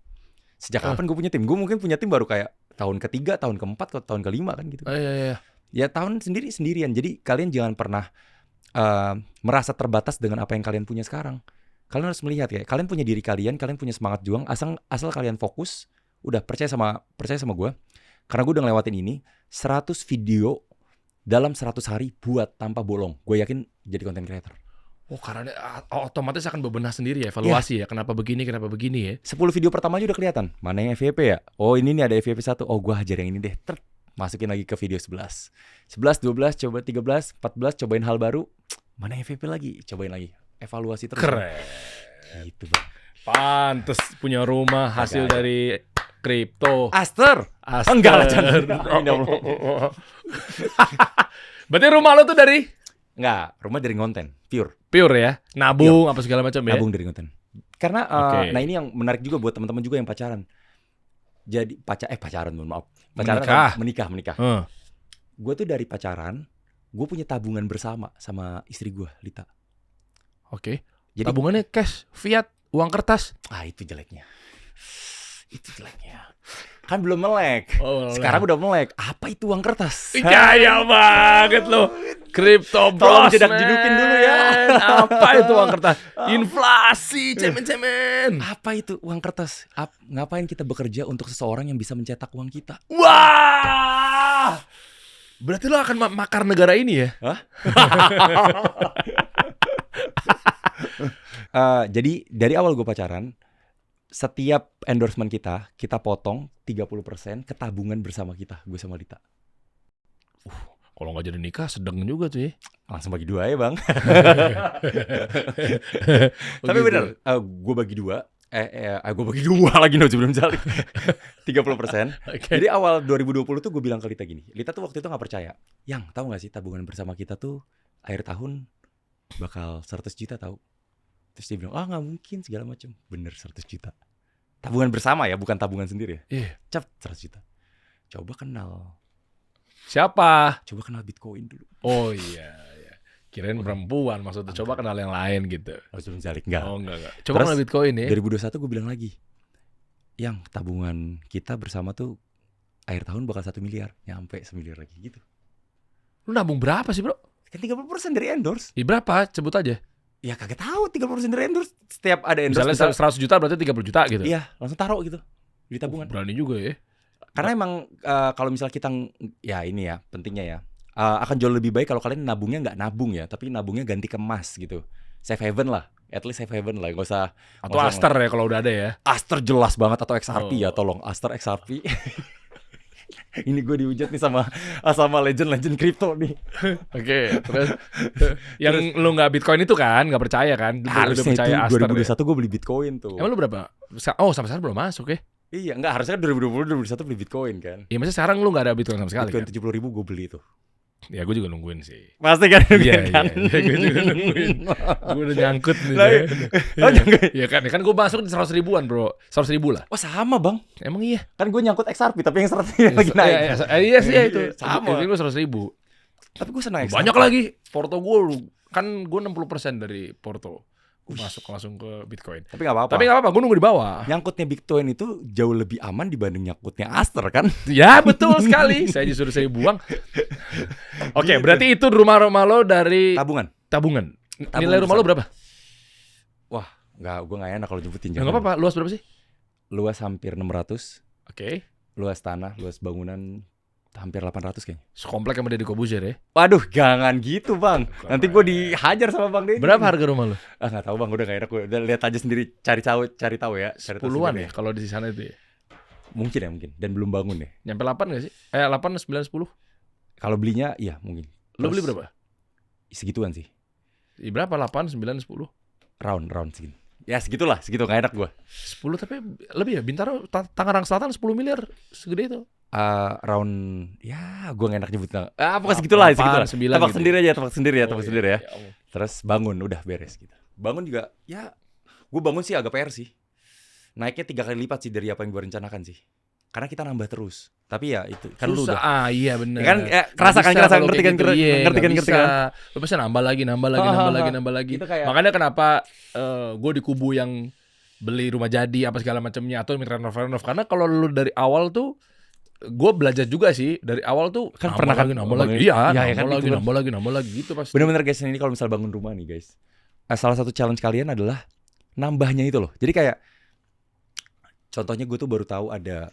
Sejak kapan gue punya tim? Gue mungkin punya tim baru kayak tahun ketiga, tahun keempat, tahun kelima kan gitu. Iya. Ya tahun sendirian. Jadi kalian jangan pernah merasa terbatas dengan apa yang kalian punya sekarang. Kalian harus melihat ya, kalian punya diri kalian punya semangat juang. Asal kalian fokus, udah percaya sama gue. Karena gue udah ngelewatin ini 100 video dalam 100 hari buat tanpa bolong. Gue yakin jadi content creator. Oh karena otomatis akan bebenah sendiri ya, evaluasi ya. Kenapa begini ya. 10 video pertama aja udah kelihatan. Mana yang FYP ya? Oh ini nih ada FYP 1. Oh gue hajar yang ini deh. Masukin lagi ke video 11. 11, 12, coba 13, 14, cobain hal baru. Mana yang FYP lagi? Cobain lagi. Evaluasi terus. Keren. Gitu Bang. Pantes punya rumah hasil dari kripto. Aster. Enggak lah, jangan. Berarti rumah lo tuh dari? Enggak, rumah dari konten, Pure ya? Nabung apa segala macam ya? Nabung dari konten. Karena Oke. nah ini yang menarik juga buat teman-teman juga yang pacaran. Jadi pacaran, mohon maaf. Menikah. Gue tuh dari pacaran, gue punya tabungan bersama sama istri gue, Lita. Oke. Jadi Tabungannya cash, fiat, uang kertas. itu jeleknya. Itu jeleknya. Kan belum melek. Oh, Sekarang udah melek. Apa itu uang kertas? Jaya banget lo. Crypto Tolong Bros, jedak-jedukin dulu ya. Apa itu uang kertas? Inflasi, cemen-cemen. Apa itu uang kertas? Ngapain kita bekerja untuk seseorang yang bisa mencetak uang kita? Wah. Berarti lo akan makar negara ini ya? Jadi dari awal gue pacaran, setiap endorsement kita potong 30% ke tabungan bersama kita, gue sama Lita. Kalau nggak jadi nikah, sedeng juga tuh ya. Langsung bagi 2 ya bang. Tapi Begitu. bener, gue bagi 2. Gue bagi 2 lagi sebelum jalik. 30%. Oke. Jadi awal 2020 tuh gue bilang ke Lita gini. Lita tuh waktu itu gak percaya. Yang tahu gak sih tabungan bersama kita tuh akhir tahun bakal 100 juta tahu. Terus dia bilang, gak mungkin segala macam. Bener 100 juta. Tabungan bersama ya, bukan tabungan sendiri ya. Iya. Cap 100 juta. Coba kenal Bitcoin dulu. Oh iya. Kirain perempuan maksudnya. Coba kenal yang lain gitu. Sebelum jalik enggak. Oh enggak. Coba Terus, kenal Bitcoin ya. 2021 gue bilang lagi, yang tabungan kita bersama tuh akhir tahun bakal 1 miliar, nyampe 1 miliar lagi gitu. Lu nabung berapa sih bro? Kan 30% dari endorse. Berapa? Sebut aja. Ya kagak tahu 30% dari endorse. Setiap ada endorse Misalnya 100 juta berarti 30 juta gitu. iya, langsung taruh gitu di tabungan. Berani juga ya. Karena emang kalau misal kita ya ini ya, pentingnya ya. Akan jauh lebih baik kalau kalian nabungnya nggak nabung ya, tapi nabungnya ganti ke emas gitu. Safe haven lah. At least safe haven lah, nggak usah. Atau Aster ya kalau udah ada ya. Aster jelas banget, atau XRP ya, Oh. tolong Aster XRP. Ini gue dihujat nih sama legend kripto nih. Oke, terus yang lu nggak Bitcoin itu kan, nggak percaya kan? Lu Harusnya percaya itu Aster 2021 ya? gue beli Bitcoin tuh. Emang lu berapa? Oh sampai sekarang belum masuk ya? Iya, enggak, harusnya kan 2020 2021 beli Bitcoin kan. Iya maksudnya sekarang lu nggak ada Bitcoin sama sekali Bitcoin kan? 70.000 gue beli tuh. Ya gue juga nungguin sih. Pasti kan? Iya, kan? gue juga nungguin. Gue udah nyangkut nih. Lah, oh, nyangkut. Iya kan gue masuk di 100 ribuan bro. 100 ribu lah. Oh sama bang. Emang iya? Kan gue nyangkut XRP tapi yang 100 lagi naik. Iya sih itu. Sama. Itu gue 100 ribu. Tapi gue senang XRP. Banyak lagi. Porto gue kan gue 60% dari Porto. Gue masuk langsung ke Bitcoin. Tapi gak apa-apa. Tapi nggak apa-apa, gue nunggu di bawah. Nyangkutnya Bitcoin itu jauh lebih aman dibanding nyangkutnya Aster kan? Ya betul sekali. Saya disuruh saya buang. Oke, berarti itu rumah-rumah lo dari tabungan. Nilai rumah lo berapa? Wah, gue gak enak kalau nyebutin. Ya, nggak apa-apa. Luas berapa sih? Luas hampir 600. Oke. Luas tanah, luas bangunan hampir 800 kayaknya. Sekomplek sama Deddy Kobuzer ya. Waduh, jangan gitu bang. Nanti gue dihajar sama Bang Deddy. Berapa harga rumah lo? Gak tahu bang, udah gak enak. Gue udah lihat aja sendiri, cari tahu ya. Cari tahu Puluhan sendiri ya kalau di sana itu ya. Mungkin. Dan belum bangun ya. Nyampe 8 gak sih? 8, 9, 10. Kalau belinya, iya mungkin. Lo beli Terus, berapa? Segituan sih. Berapa? 8, 9, 10? Round segitu. Ya segitu gak enak gue. 10 tapi lebih ya. Bintaro, Tangerang Selatan 10 miliar. Segede itu. Round, ya gue gak enak nyebutnya. Pokoknya segitulah. 9 Tebak gitu. sendiri aja. Oh, Sendiri ya. iya, Allah. Terus bangun, udah beres gitu. Bangun juga, ya gue bangun sih agak PR sih. Naiknya 3 kali lipat sih dari apa yang gue rencanakan sih. Karena kita nambah terus. Tapi ya itu kan lu Susah. udah. Iya benar. Ya kan, kerasa kan, kalau ngerti kayak kan, gitu. Iya, ngerti kan. nggak bisa. Lu pasti nambah lagi. Itu kayak- Makanya kenapa gue di kubu yang beli rumah jadi apa segala macamnya atau minta renov. Karena kalau lu dari awal tuh gue belajar juga sih dari awal tuh Kan nambah pernah kan nambah lagi. ngomongin- Iya, Iya, ya kan, itu kan. nambah lagi gitu pasti. Bener-bener guys, ini kalau misal bangun rumah nih guys. Salah satu challenge kalian adalah nambahnya itu loh. Jadi kayak contohnya gue tuh baru tahu ada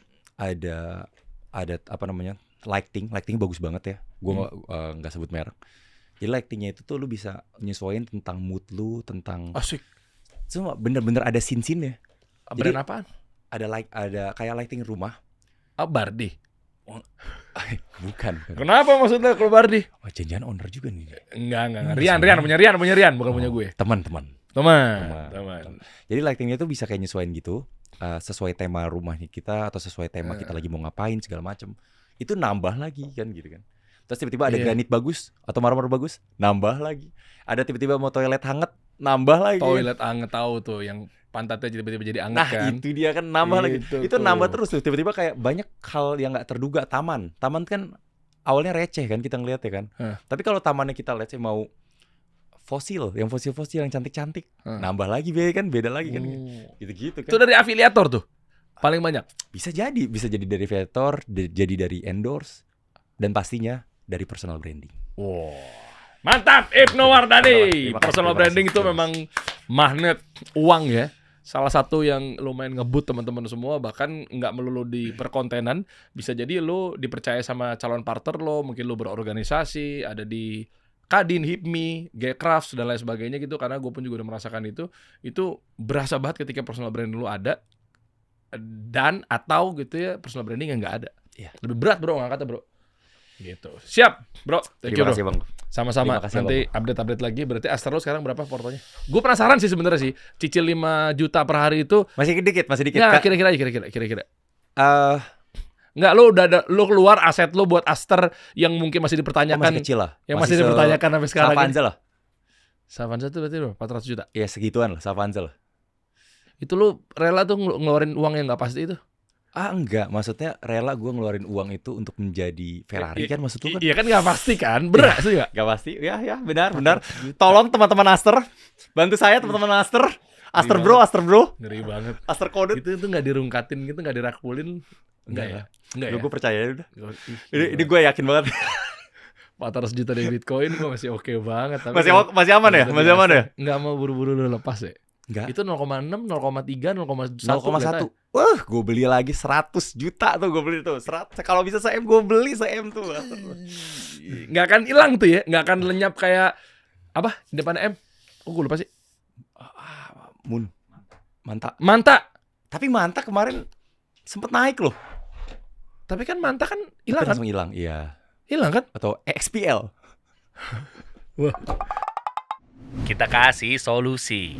apa namanya? Lighting bagus banget ya. Gue nggak sebut merek. Jadi lightingnya itu tuh lu bisa nyesuaiin tentang mood lu, tentang Asik. semua bener-bener ada scene-nya. Brand apaan? Ada kayak lighting rumah. Bardi. Bukan. Kenapa maksudnya kalau Bardi? Wah, jangan owner juga nih. Enggak. Rian punya Rian, bukan punya gue. Teman-teman. Teman. Jadi lightingnya tuh bisa kayak nyesuaiin gitu, sesuai tema rumahnya kita atau sesuai tema kita lagi mau ngapain segala macem. Itu nambah lagi kan gitu kan. Terus tiba-tiba ada Iya. granit bagus atau marmer bagus, nambah lagi. Ada tiba-tiba mau toilet hangat, nambah lagi. Toilet anget tahu tuh yang pantatnya tiba-tiba jadi anget Nah kan. itu dia kan nambah lagi. Itu tuh. nambah terus tuh. Tiba-tiba kayak banyak hal yang nggak terduga. Taman kan awalnya receh kan kita ngeliat ya kan. Tapi kalau tamannya kita lihat sih mau fosil yang cantik-cantik, nambah lagi biaya kan, beda lagi kan. Gitu-gitu kan. Itu dari afiliator tuh. Paling banyak. Bisa jadi dari vendor, jadi dari endorse, dan pastinya dari personal branding. Wow. Mantap, Ibnu Wardani. Terima kasih, Personal terima branding kasih. itu memang magnet uang ya. Salah satu yang lumayan ngebut teman-teman semua, bahkan nggak melulu di perkontenan, bisa jadi lo dipercaya sama calon partner lo, mungkin lo berorganisasi, ada di Kadin, HIPMI, Gcraft dan lain sebagainya gitu, karena gue pun juga udah merasakan itu berasa banget ketika personal branding lo ada dan atau gitu ya personal branding yang nggak ada. Iya. Lebih berat bro ngangkatnya bro. Gitu. Siap bro. Thank you Terima bro. kasih Bang. Sama-sama. Terima kasih, Nanti update lagi. Berarti Aster lo sekarang berapa portonya? Gue penasaran sih sebenarnya sih. Cicil 5 juta per hari itu. Masih dikit. Nggak, Kak. kira-kira. Eh, Nggak, lo keluar aset lo buat Aster yang mungkin masih dipertanyakan. masih kecil lah. Yang masih dipertanyakan sampai sekarang. Savanza lah. Savanza itu berarti berapa? 400 juta. Ya segituan lah, Savanza lah. Itu lo rela tuh ngeluarin uang yang nggak pasti itu? Enggak, maksudnya rela gue ngeluarin uang itu untuk menjadi Ferrari kan maksud lu kan? Iya kan nggak pasti kan? Berat sih nggak? Gak pasti, ya benar. Tolong teman-teman Aster, bantu saya teman-teman Aster. Aster bro, Ngeri banget. Aster kode. Itu nggak dirungkatin gitu, nggak dirakulin. Enggak ya? Enggak ya? Gue percaya udah. Ih, Ini gue yakin banget. 400 juta dari Bitcoin gue masih oke banget. Tapi Masih aman ya? Masih aman ya? Nggak mau buru-buru lu lepas ya? Enggak. Itu 0,6, 0,3, 0,1. 0,1. Wah, gue beli lagi 100 juta tuh gue beli tuh. Kalau bisa se-M gue beli se-M tuh. Nggak akan hilang tuh ya? Nggak akan lenyap kayak apa? Di depan M? Oh gue lupa sih. Manta. Tapi Manta kemarin sempet naik loh. Tapi kan Manta kan hilang Tapi kan? langsung hilang, iya. Hilang kan? Atau XPL. Kita kasih solusi.